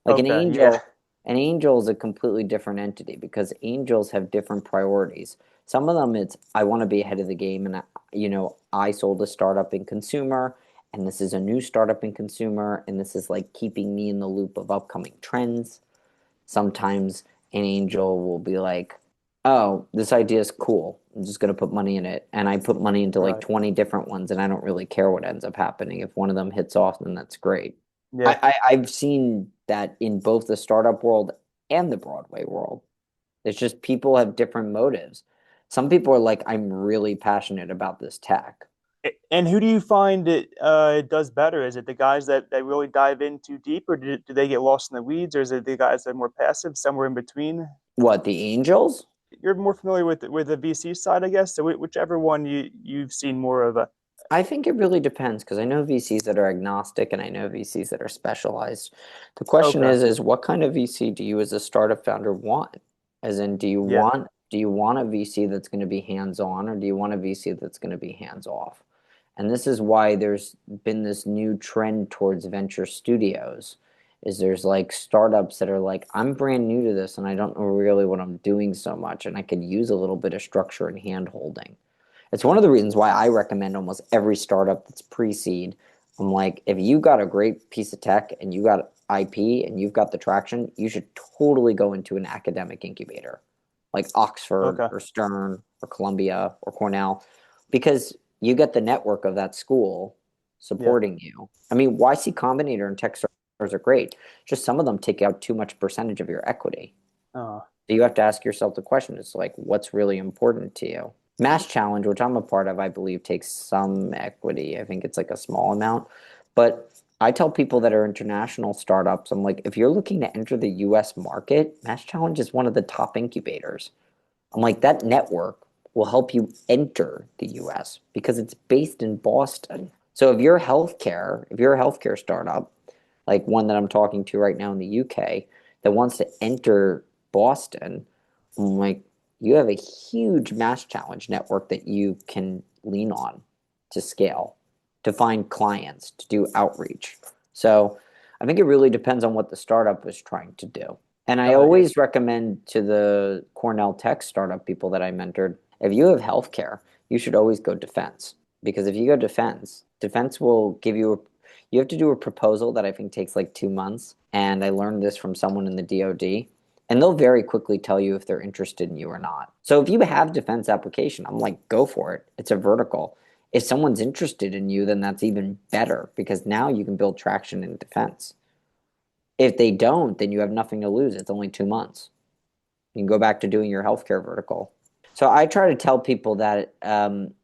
Like Okay, yeah, an angel is a completely different entity because angels have different priorities. Some of them it's I want to be ahead of the game and I sold a startup in consumer and this is a new startup in consumer and this is like keeping me in the loop of upcoming trends. Sometimes an angel will be like, oh, this idea is cool. I'm just going to put money in it. And I put money into like right, 20 different ones, and I don't really care what ends up happening. If one of them hits off, then that's great. yeah. I've seen that in both the startup world and the Broadway world. It's just people have different motives. Some people are like, I'm really passionate about this tech. And who do you find it does better? Is it the guys that really dive in too deep, or do they get lost in the weeds, or is it the guys that are more passive, somewhere in between? What, the angels? You're more familiar with the VC side, I guess. So whichever one you've seen more of a. I think it really depends because I know VCs that are agnostic and I know VCs that are specialized. The question Okay, is what kind of VC do you as a startup founder want? As in, yeah, do you want a VC that's going to be hands-on or do you want a VC that's going to be hands-off? And this is why there's been this new trend towards venture studios. Is there's like startups that are like, I'm brand new to this and I don't know really what I'm doing so much and I could use a little bit of structure and hand holding. It's one of the reasons why I recommend almost every startup that's pre-seed. I'm like, if you got a great piece of tech and you got IP and you've got the traction, you should totally go into an academic incubator like Oxford okay, or Stern or Columbia or Cornell because you get the network of that school yeah, supporting you. I mean, YC Combinator and Techstars are great. Just some of them take out too much percentage of your equity. uh, So you have to ask yourself the question, it's like, what's really important to you? Mass Challenge, which I'm a part of, I believe takes some equity. I think it's like a small amount. But I tell people that are international startups, I'm like, if you're looking to enter the US market, Mass Challenge is one of the top incubators. I'm like, that network will help you enter the US because it's based in Boston. So if you're a healthcare startup, like one that I'm talking to right now in the UK that wants to enter Boston, I'm like, you have a huge mass challenge network that you can lean on to scale, to find clients, to do outreach. So I think it really depends on what the startup is trying to do. And I got it. Yeah, always recommend to the Cornell Tech startup people that I mentored, if you have healthcare, you should always go defense. Because if you go defense, defense will give you you have to do a proposal that I think takes like 2 months. And I learned this from someone in the DoD. And they'll very quickly tell you if they're interested in you or not. So if you have defense application, I'm like, go for it. It's a vertical. If someone's interested in you, then that's even better because now you can build traction in defense. If they don't, then you have nothing to lose. It's only 2 months. You can go back to doing your healthcare vertical. So I try to tell people that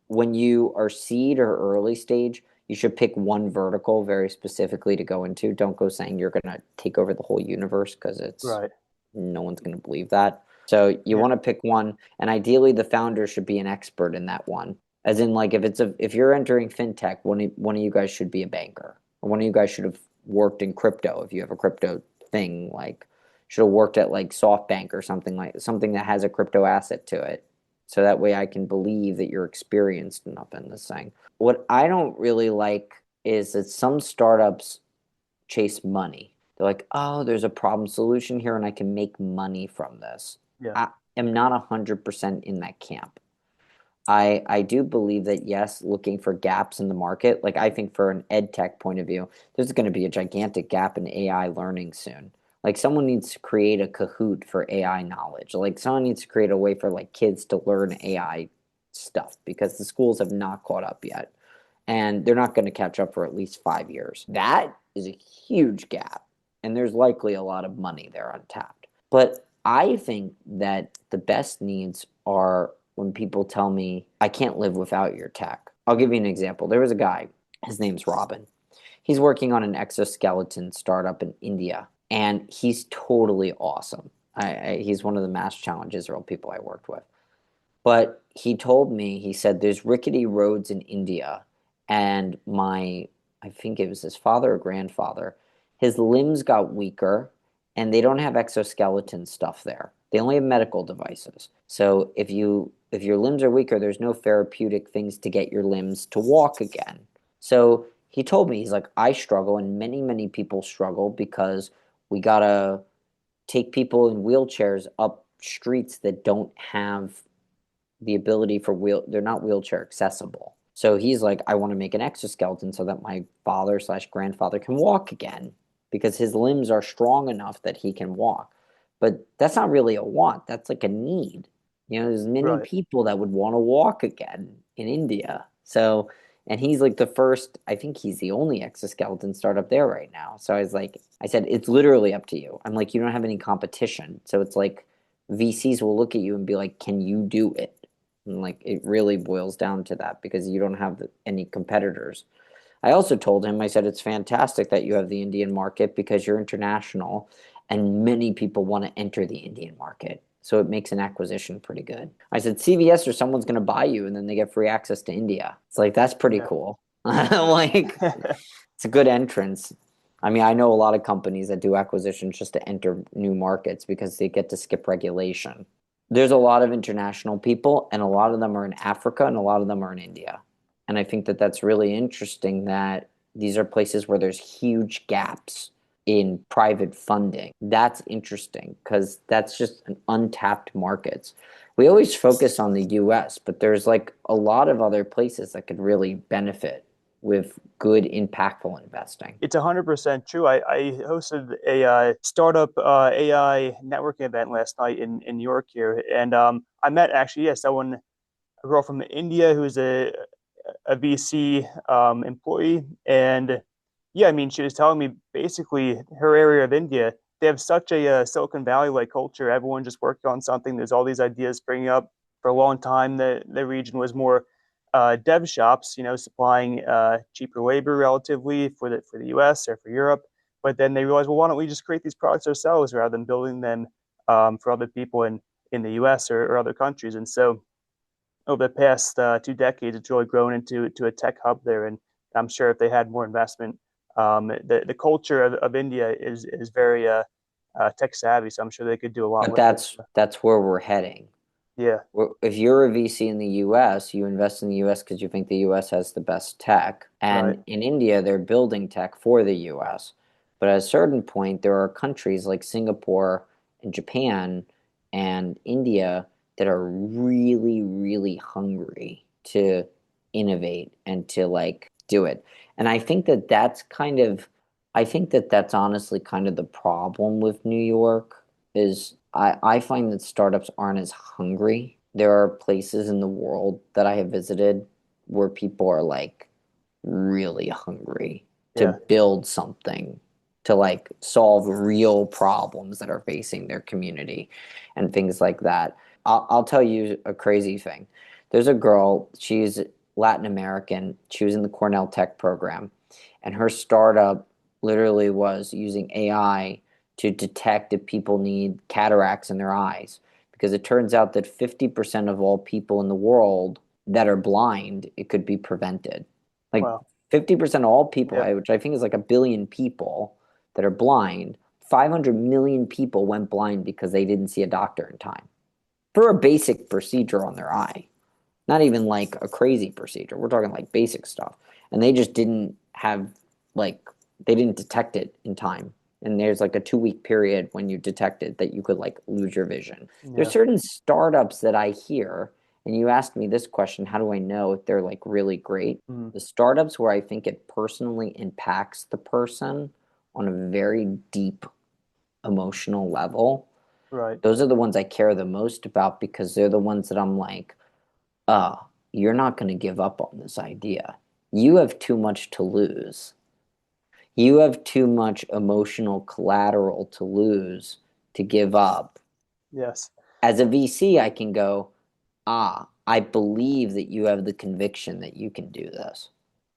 when you are seed or early stage, you should pick one vertical very specifically to go into. Don't go saying you're going to take over the whole universe because it's right. no one's going to believe that. So you Yeah, want to pick one, and ideally the founder should be an expert in that one. As in, like if you're entering fintech, one of you guys should be a banker, or one of you guys should have worked in crypto if you have a crypto thing. Like should have worked at like SoftBank or something that has a crypto asset to it. So that way I can believe that you're experienced enough in this thing. What I don't really like is that some startups chase money. They're like, oh, there's a problem solution here and I can make money from this. yeah, I am not 100% in that camp. I do believe that, yes, looking for gaps in the market, like I think for an ed tech point of view, there's going to be a gigantic gap in AI learning soon. Like someone needs to create a Kahoot for AI knowledge. Like someone needs to create a way for like kids to learn AI stuff because the schools have not caught up yet and they're not going to catch up for at least 5 years. That is a huge gap, and there's likely a lot of money there untapped. But I think that the best needs are when people tell me, I can't live without your tech. I'll give you an example. There was a guy, his name's Robin. He's working on an exoskeleton startup in India, and he's totally awesome. He's one of the mass challenge Israel people I worked with. But he told me, he said, there's rickety roads in India, and I think it was his father or grandfather, his limbs got weaker, and they don't have exoskeleton stuff there. They only have medical devices. So if you if your limbs are weaker, there's no therapeutic things to get your limbs to walk again. So he told me, he's like, I struggle, and many, many people struggle because we gotta take people in wheelchairs up streets that don't have the ability for they're not wheelchair accessible. So he's like, I want to make an exoskeleton so that my father slash grandfather can walk again because his limbs are strong enough that he can walk. But that's not really a want, that's like a need. There's many Right. people that would want to walk again in India. So, and he's like the first, I think he's the only exoskeleton startup there right now. So I said, it's literally up to you. I'm like, you don't have any competition. So it's like VCs will look at you and be like, can you do it? And like it really boils down to that because you don't have any competitors. I also told him, I said, it's fantastic that you have the Indian market because you're international and many people want to enter the Indian market. So it makes an acquisition pretty good. I said, CVS or someone's going to buy you and then they get free access to India. It's like, that's pretty Yeah. cool. Like, it's a good entrance. I mean, I know a lot of companies that do acquisitions just to enter new markets because they get to skip regulation. There's a lot of international people, and a lot of them are in Africa, and a lot of them are in India. And I think that that's really interesting that these are places where there's huge gaps in private funding. That's interesting because that's just an untapped markets. We always focus on the US, but there's like a lot of other places that could really benefit with good, impactful investing. It's 100% true. I hosted a startup AI networking event last night in New York here, and I met actually, yes, someone, a girl from India who's a VC employee, and yeah, I mean, she was telling me basically her area of India, they have such a Silicon Valley like culture. Everyone just working on something. There's all these ideas springing up. For a long time, the region was more dev shops, supplying cheaper labor relatively for the U.S. or for Europe. But then they realized, well, why don't we just create these products ourselves rather than building them for other people in the U.S. or other countries? And so over the past 2 decades, it's really grown into a tech hub there. And I'm sure if they had more investment, the culture of India is very tech savvy. So I'm sure they could do a lot But with it. that's where we're heading. Yeah, If you're a VC in the US, you invest in the US because you think the US has the best tech. right. And in India, they're building tech for the US. But at a certain point, there are countries like Singapore and Japan and India that are really, really hungry to innovate and to like do it. And I think that that's honestly kind of the problem with New York is I find that startups aren't as hungry. There are places in the world that I have visited where people are like really hungry to Yeah. build something, to like solve real problems that are facing their community and things like that. I'll tell you a crazy thing. There's a girl, she's Latin American. She was in the Cornell Tech program, and her startup literally was using AI to detect if people need cataracts in their eyes. Because it turns out that 50% of all people in the world that are blind, it could be prevented. Like Wow. 50% of all people, Yeah. which I think is like a billion people that are blind, 500 million people went blind because they didn't see a doctor in time for a basic procedure on their eye. Not even like a crazy procedure. We're talking like basic stuff. And they just didn't have like they didn't detect it in time. And there's like a 2 week period when you detect it that you could like lose your vision. There's Yeah. certain startups that I hear, and you asked me this question, how do I know if they're like really great? Mhm. The startups where I think it personally impacts the person on a very deep emotional level, Right. those are the ones I care the most about because they're the ones that I'm like, you're not going to give up on this idea. You have too much to lose. You have too much emotional collateral to lose to give up. Yes. As a VC, I can go, I believe that you have the conviction that you can do this.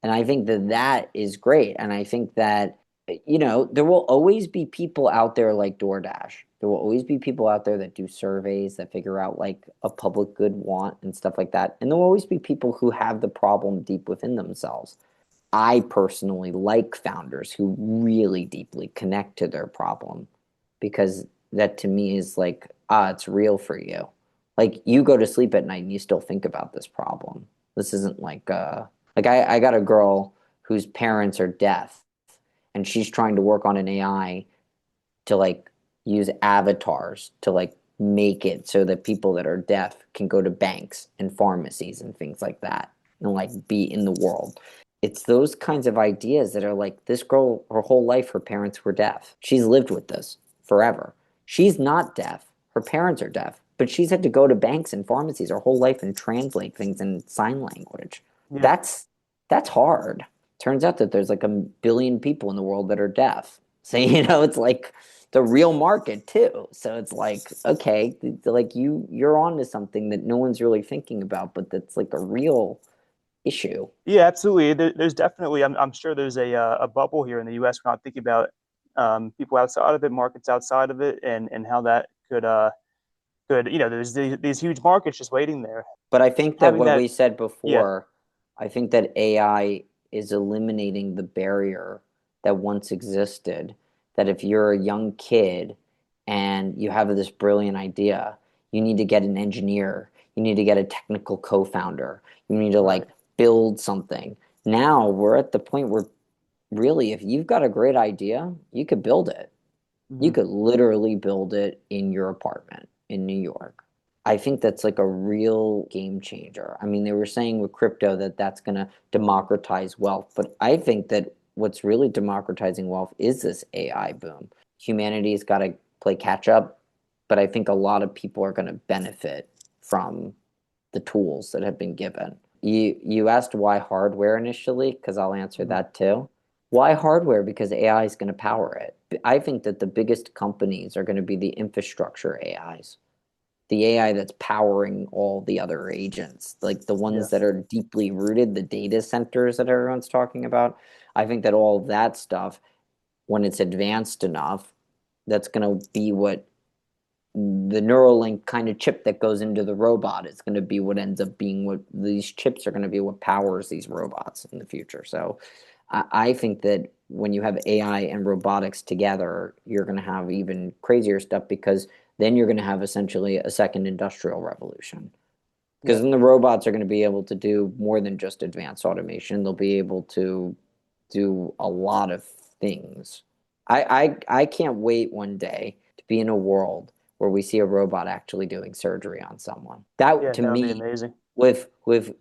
And I think that that is great. And I think that, there will always be people out there like DoorDash. There will always be people out there that do surveys that figure out like a public good want and stuff like that. And there will always be people who have the problem deep within themselves. I personally like founders who really deeply connect to their problem because that to me is like, it's real for you. Like you go to sleep at night and you still think about this problem. This isn't like I got a girl whose parents are deaf and she's trying to work on an AI to like use avatars to like make it so that people that are deaf can go to banks and pharmacies and things like that and like be in the world. It's those kinds of ideas that are like this girl, her whole life, her parents were deaf. She's lived with this forever. She's not deaf. Her parents are deaf, but she's had to go to banks and pharmacies her whole life and translate things in sign language. Yeah. That's that's hard. Turns out that there's like a billion people in the world that are deaf. So, it's like the real market too. So it's like, okay, like you're on to something that no one's really thinking about, but that's like a real issue. Yeah, absolutely. There's definitely, I'm sure there's a bubble here in the U.S. We're not thinking about people outside of it, markets outside of it, and how that could there's these huge markets just waiting there. But I think that Having what that, we said yeah, before, I think that AI is eliminating the barrier that once existed. That if you're a young kid and you have this brilliant idea, you need to get an engineer, you need to get a technical co-founder, you need to like right. build something. Now we're at the point where really, if you've got a great idea, you could build it. You Hmm. could literally build it in your apartment in New York. I think that's like a real game changer. I mean, they were saying with crypto that that's going to democratize wealth, but I think that what's really democratizing wealth is this AI boom. Humanity's got to play catch up, but I think a lot of people are going to benefit from the tools that have been given. You asked why hardware initially, because I'll answer Hmm. that too. Why hardware? Because AI is going to power it. I think that the biggest companies are going to be the infrastructure AIs, the AI that's powering all the other agents, like the Yeah. ones that are deeply rooted, the data centers that everyone's talking about. I think that all of that stuff, when it's advanced enough, that's going to be what the Neuralink kind of chip that goes into the robot is going to be what ends up being what these chips are going to be what powers these robots in the future. So I think that when you have AI and robotics together, you're going to have even crazier stuff because then you're going to have essentially a second industrial revolution. Because Yeah. then the robots are going to be able to do more than just advanced automation. They'll be able to do a lot of things. I can't wait one day to be in a world where we see a robot actually doing surgery on someone. That Yeah, to that would be me, amazing. with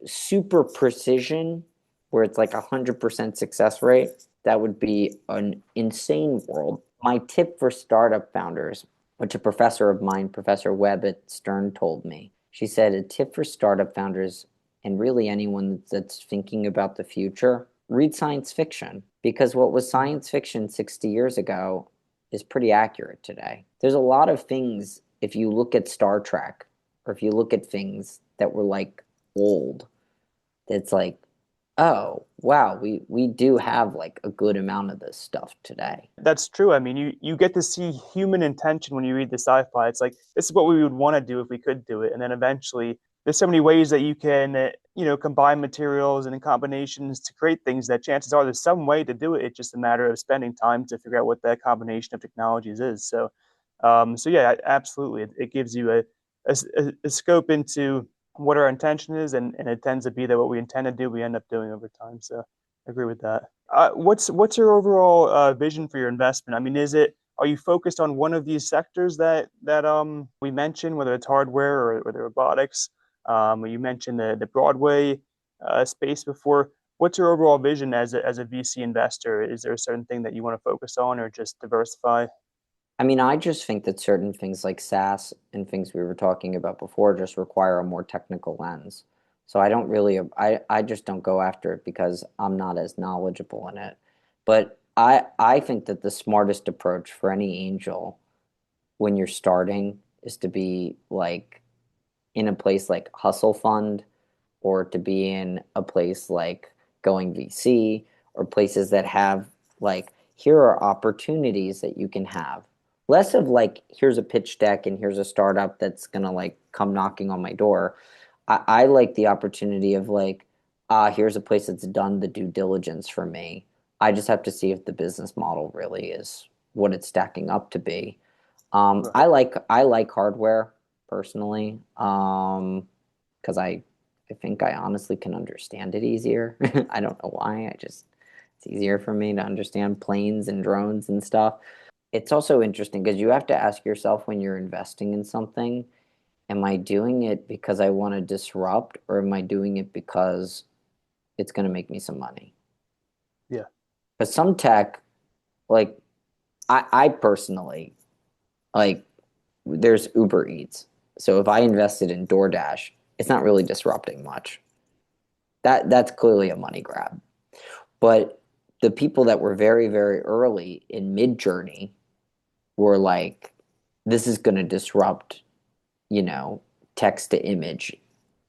super precision, where it's like 100% success rate, that would be an insane world. My tip for startup founders, which a professor of mine, Professor Webb at Stern, told me. She said a tip for startup founders and really anyone that's thinking about the future, read science fiction because what was Mhm. science fiction 60 years ago is pretty accurate today. There's a lot of things, if you look at Star Trek or if you look at things that were like old, it's like, oh, wow, we do have like a good amount of this stuff today. That's true. I mean, you get to see human intention when you read the sci-fi. It's like this is what we would want to do if we could do it, and then eventually there's so many ways that you can combine materials and in combinations to create things that chances are there's some way to do it. It's just a matter of spending time to figure out what that combination of technologies is. So yeah, absolutely, it gives you a scope into what our intention is, and it tends to be that what we intend to do, we end up doing over time. So I agree with that. What's your overall vision for your investment? I mean, are you focused on one of these sectors that we mentioned, whether it's hardware or the robotics? You mentioned the Broadway space before. What's your overall vision as a VC investor? Is there a certain thing that you want to focus on, or just diversify? I mean, I just think that certain things like SaaS and things we were talking about before just require a more technical lens. So I don't really, I just don't go after it because I'm not as knowledgeable in it. But I think that the smartest approach for any angel when you're starting is to be like in a place like Hustle Fund or to be in a place like Going VC or places that have like, here are opportunities that you can have. Less of like, here's a pitch deck and here's a startup that's gonna like come knocking on my door. I like the opportunity of like, here's a place that's done the due diligence for me. I just have to see if the business model really is what it's stacking up to be. Right. I like hardware personally, because I think I honestly can understand it easier. I don't know why. It's easier for me to understand planes and drones and stuff. It's also interesting because you have to ask yourself when you're investing in something, am I doing it because I want to disrupt, or am I doing it because it's going to make me some money? Yeah. Because some tech, like I personally, like there's Uber Eats. So if I invested in DoorDash, it's not really disrupting much. That's clearly a money grab. But the people that were very, very early in mid journey were like, this is going to disrupt, you know, text to image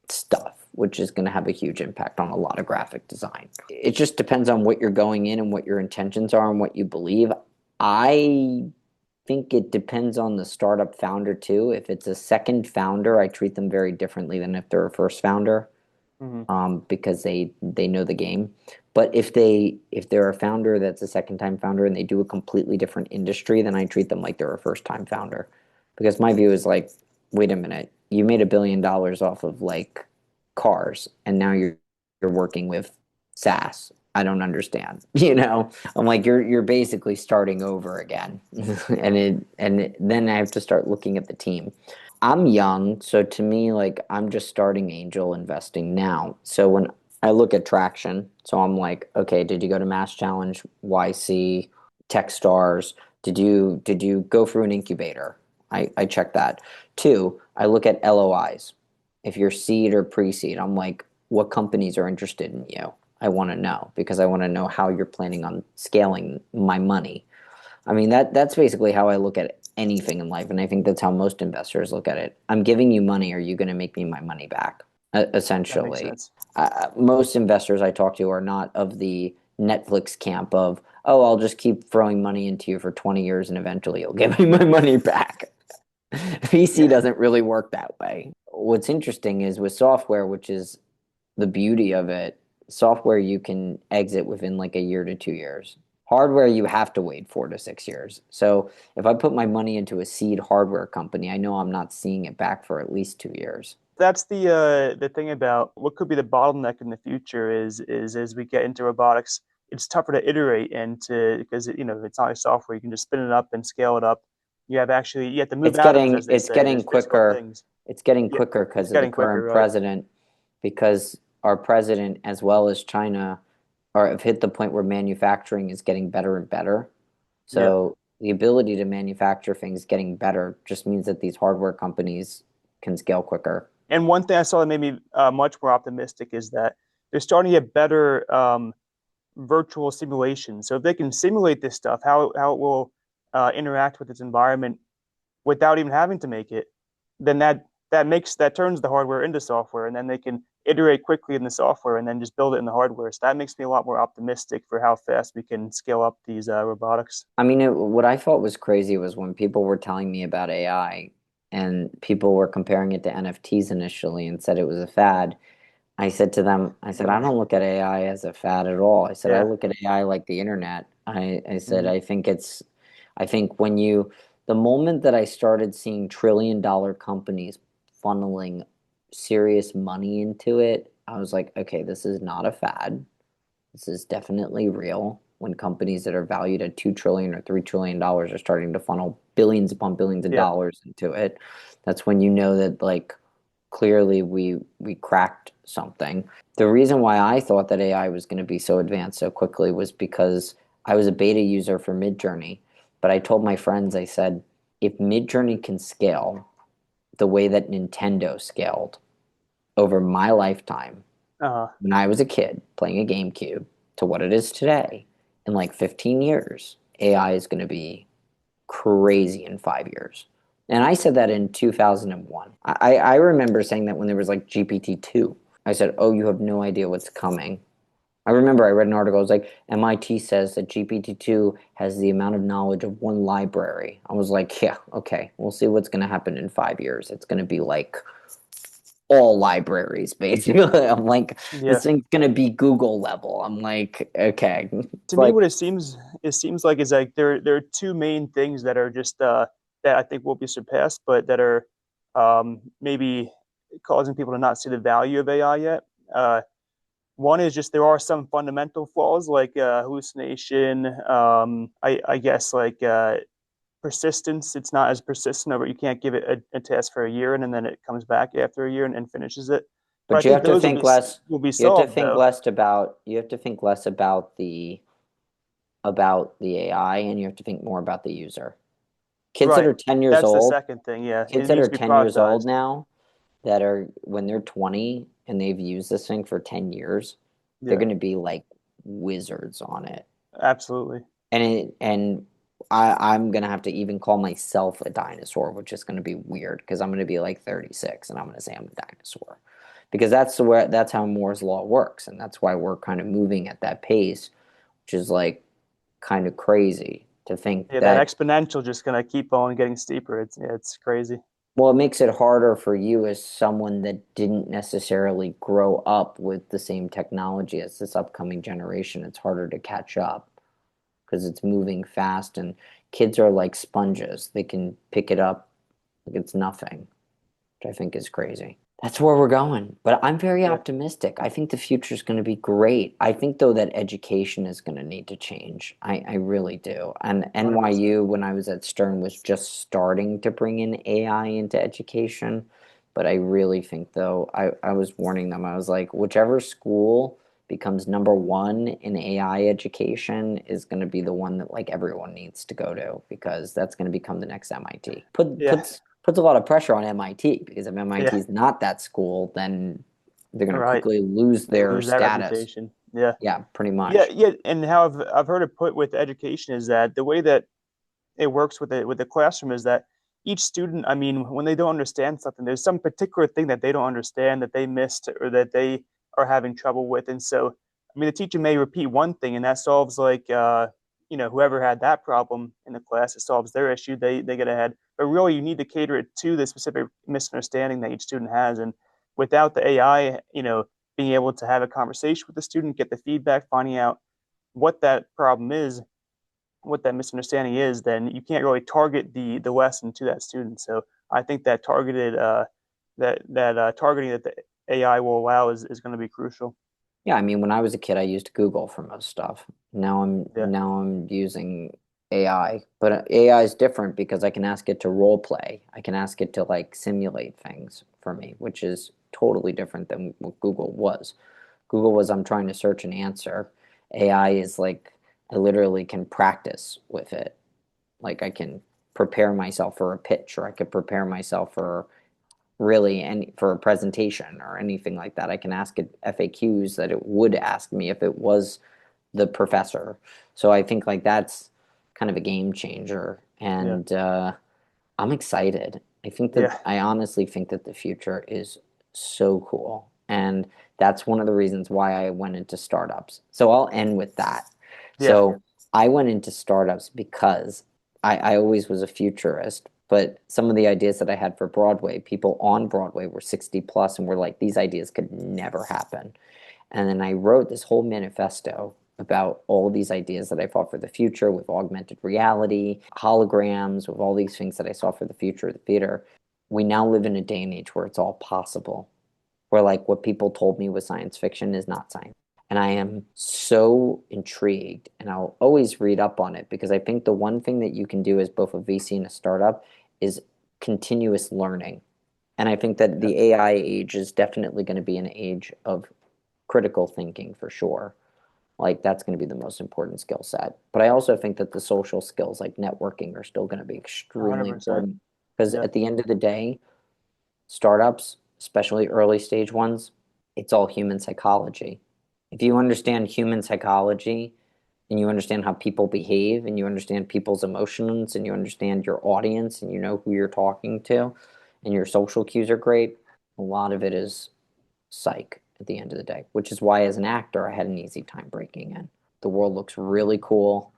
stuff, which is going to have a huge impact on a lot of graphic design. It just depends on what you're going in and what your intentions are and what you believe. I think it depends on the startup founder too. If it's a second founder, I treat them very differently than if they're a first founder, Hmm. because they know the game. But if they're a founder that's a second time founder and they do a completely different industry, then I treat them like they're a first time founder. Because my view is like, wait a minute, you made $1 billion off of like cars, and now you're working with SaaS. I don't understand. I'm like, you're basically starting over again, then I have to start looking at the team. I'm young, so to me, like I'm just starting angel investing now. So when I look at traction, so I'm like, okay, did you go to Mass Challenge, YC, Techstars? Did you go through an incubator? I check that. Two, I look at LOIs. If you're seed or pre-seed, I'm like, what companies are interested in you? I want to know because I want to know how you're planning on scaling my money. I mean, that's basically how I look at anything in life, and I think that's how most investors look at it. I'm giving you money. Are you going to make me my money back? That makes Essentially, sense. most investors I talk to are not of the Netflix camp of, oh, I'll just keep throwing money into you for 20 years and eventually you'll give me my money back. VC Yeah. doesn't really work that way. What's interesting is with software, which is the beauty of it, software you can exit within like a year to 2 years. Hardware, you have to wait 4 to 6 years. So if I put my money into a seed hardware company, I know I'm not seeing it back for at least 2 years. That's the thing about what could be the bottleneck in the future is as we get into robotics, it's tougher to iterate and to because it's not like software. You can just spin it up and scale it up. You have to move It's atoms, getting as they it's say. getting There's physical quicker. things. It's getting Yeah, quicker it's because of the getting quicker, current right? president, because our president as well as China are have hit the point where manufacturing is getting better and better. Yeah. So the ability to manufacture things getting better just means that these hardware companies can scale quicker. And one thing I saw that made me much more optimistic is that they're starting to get better virtual simulations. So if they can simulate this stuff, how it will interact with its environment without even having to make it, then that turns the hardware into software, and then they can iterate quickly in the software and then just build it in the hardware. So that makes me a lot more optimistic for how fast we can scale up these robotics. I mean, what I thought was crazy was when people were telling me about AI and people were comparing it to NFTs initially and said it was a fad. I said to them, I said, I don't look at AI as a fad at all. I said, I Yeah. look at AI like the internet. I said, Hmm. I think the moment that I started seeing $1 trillion companies funneling serious money into it, I was like, okay, this is not a fad. This is definitely real. When companies that are valued at 2 trillion or $3 trillion are starting to funnel billions upon billions of Yeah. dollars into it, that's when you know that like clearly we cracked something. The reason why I thought that AI was going to be so advanced so quickly was because I was a beta user for Midjourney, but I told my friends, I said, if Midjourney can scale the way that Nintendo scaled over my lifetime Uh, when I was a kid playing a GameCube to what it is today, in like 15 years, AI is going to be crazy in 5 years. And I said that in 2001. I remember saying that when there was like GPT-2. I said, oh, you have no idea what's coming. I remember I read an article. It was like MIT says that GPT-2 has the amount of knowledge of one library. I was like, yeah, okay, we'll see what's going to happen in 5 years. It's going to be like all libraries, basically. I'm like, this yeah. thing's going to be Google level. I'm like, okay. To It's me, like, what it seems like is like there are two main things that are just that I think will be surpassed, but that are maybe causing people to not see the value of AI yet. One is just there are some fundamental flaws like hallucination. I guess like persistence. It's not as persistent, or you can't give it a task for a year and then it comes back after a year and finishes it. But I But you think have to those think less. will be You have to solved think though. less about. You have to think less about the AI, and you have to think more about the user. Kids that Right. are 10 years That's the old, second thing. Yeah, kids it that needs are to be 10 years old productized. now, that are when they're 20 and they've used this thing for 10 years, they're Yeah, going to be like wizards on it. absolutely. And I'm gonna have to even call myself a dinosaur, which is gonna be weird because I'm gonna be like 36 and I'm gonna say I'm a dinosaur. Because that's how Moore's law works, and that's why we're kind of moving at that pace, which is like kind of crazy to think Yeah, that that. exponential just gonna keep on getting steeper. It's crazy. Well, it makes it harder for you as someone that didn't necessarily grow up with the same technology as this upcoming generation. It's harder to catch up because it's moving fast, and kids are like sponges. They can pick it up like it's nothing, which I think is crazy. That's where we're going. But I'm very Yeah, optimistic. I think the future is going to be great. I think, though, that education is going to need to change. I really do. And 100%. NYU, when I was at Stern, was just starting to bring in AI into education. But I really think, though, I was warning them. I was like, whichever school becomes number one in AI education is going to be the one that like everyone needs to go to because that's going to become the next MIT. Yeah, Puts a lot of pressure on MIT because if MIT yeah, is not that school, then they're going to right. quickly lose They their lose that status. reputation. Yeah. Yeah, pretty Yeah, much. yeah, and how I've heard it put with education is that the way that it works with the classroom is that each student, I mean, when they don't understand something, there's some particular thing that they don't understand that they missed or that they are having trouble with, and so I mean, the teacher may repeat one thing, and that solves like whoever had that problem in the class, it solves their issue. They get ahead, but really you need to cater it to the specific misunderstanding that each student has, and without the AI, being able to have a conversation with the student, get the feedback, finding out what that problem is, what that misunderstanding is, then you can't really target the lesson to that student. So I think that targeting that the AI will allow is going to be crucial. Yeah, I mean, when I was a kid, I used Google for most stuff. Yeah, Now I'm using AI, but AI is different because I can ask it to role play. I can ask it to like simulate things for me, which is totally different than what Google was. Google was I'm trying to search an answer. AI is like I literally can practice with it. Like I can prepare myself for a pitch, or I could prepare myself for really any for a presentation or anything like that. I can ask it FAQs that it would ask me if it was the professor. So I think like that's kind of a game changer, yeah, and I'm excited. yeah, I honestly think that the future is so cool, and that's one of the reasons why I went into startups. So I'll end with that. yeah, So I went into startups because I always was a futurist, but some of the ideas that I had for Broadway, people on Broadway were 60 plus and were like, these ideas could never happen. And then I wrote this whole manifesto about all these ideas that I thought for the future with augmented reality, holograms, with all these things that I saw for the future of the theater. We now live in a day and age where it's all possible, where like what people told me was science fiction is not science. And I am so intrigued, and I'll always read up on it because I think the one thing that you can do as both a VC and a startup is continuous learning. And I think that yeah, the AI age is definitely going to be an age of critical thinking for sure. Like that's going to be the most important skill set. But I also think that the social skills like networking are still going to be extremely 100%. important because Yeah, at the end of the day, startups, especially early stage ones, it's all human psychology. If you understand human psychology and you understand how people behave and you understand people's emotions and you understand your audience and you know who you're talking to and your social cues are great, a lot of it is psych at the end of the day, which is why as an actor, I had an easy time breaking in. The world looks really cool,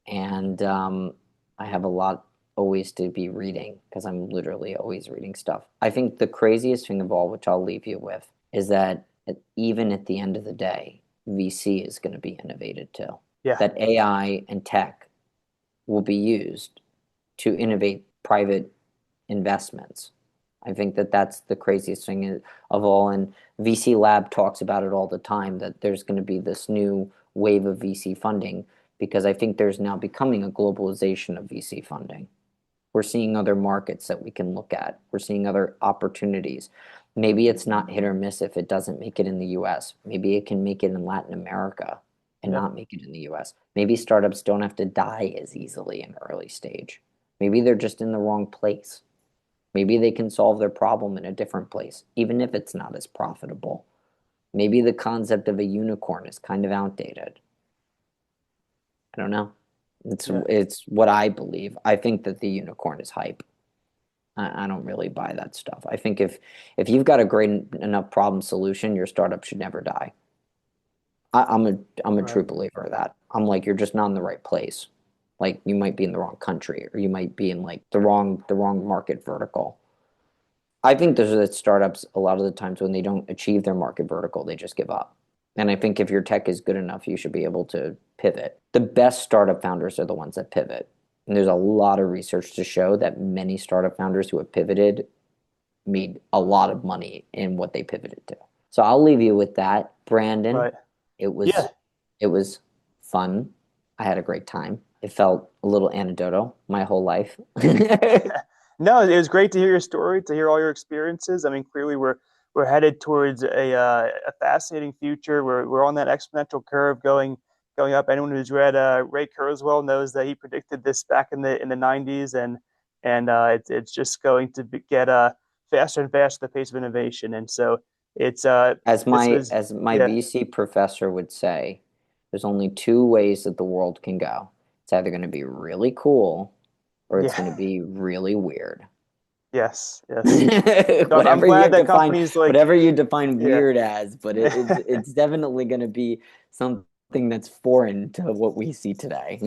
and I have a lot always to be reading because I'm literally always reading stuff. I think the craziest thing of all, which I'll leave you with, is that even at the end of the day, VC is going to be innovated too. yeah, That AI and tech will be used to innovate private investments. I think that that's the craziest thing of all. And VC Lab talks about it all the time that there's going to be this new wave of VC funding because I think there's now becoming a globalization of VC funding. We're seeing other markets that we can look at. We're seeing other opportunities. Maybe it's not hit or miss if it doesn't make it in the US. Maybe it can make it in Latin America and Yep. not make it in the US. Maybe startups don't have to die as easily in early stage. Maybe they're just in the wrong place. Maybe they can solve their problem in a different place, even if it's not as profitable. Maybe the concept of a unicorn is kind of outdated. I don't know. Yeah. It's what I believe. I think that the unicorn is hype. I don't really buy that stuff. I think if you've got a great enough problem solution, your startup should never die. I'm a Right. true believer of that. I'm like you're just not in the right place. Like you might be in the wrong country, or you might be in like the wrong market vertical. I think there's that startups a lot of the times when they don't achieve their market vertical, they just give up. And I think if your tech is good enough, you should be able to pivot. The best startup founders are the ones that pivot. And there's a lot of research to show that many startup founders who have pivoted made a lot of money in what they pivoted to. So I'll leave you with that, Brandon. Right. It was Yeah. it was fun. I had a great time. It felt a little anecdotal my whole life. No, it was great to hear your story, to hear all your experiences. I mean, clearly we're headed towards a fascinating future. We're on that exponential curve going up. Anyone who's read Ray Kurzweil knows that he predicted this back in the 90s, and it's just going to get faster and faster the pace of innovation. And so it's As this my was as my yeah VC professor would say, there's only two ways that the world can go. It's either going to be really cool or it's yeah going to be really weird. yes yes. So I'm Whatever you glad that define, companies like whatever you define yeah. weird as, but it's definitely going to be something that's foreign to what we see today.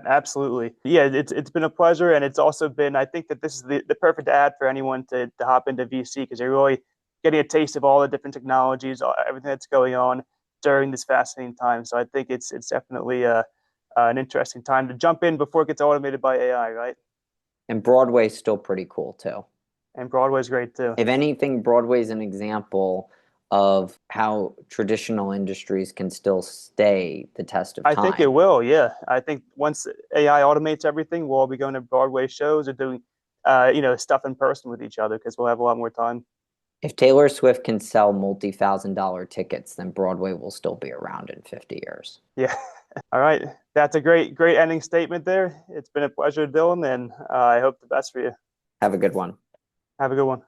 Absolutely. Yeah, it's been a pleasure, and it's also been, I think that this is the perfect ad for anyone to hop into VC because you're really getting a taste of all the different technologies, everything that's going on during this fascinating time. So I think it's definitely an interesting time to jump in before it gets automated by AI, right? And Broadway's still pretty cool too. And Broadway's great too. If anything, Broadway's an example of how traditional industries can still stay the test of I think it time. will, yeah. I think once AI automates everything, we'll all be going to Broadway shows or doing stuff in person with each other because we'll have a lot more time. If Taylor Swift can sell multi-thousand-dollar tickets, then Broadway will still be around in 50 years. Yeah. All right. That's a great ending statement there. It's been a pleasure, Dylan, and I hope the best for you. Have a good one. Have a good one.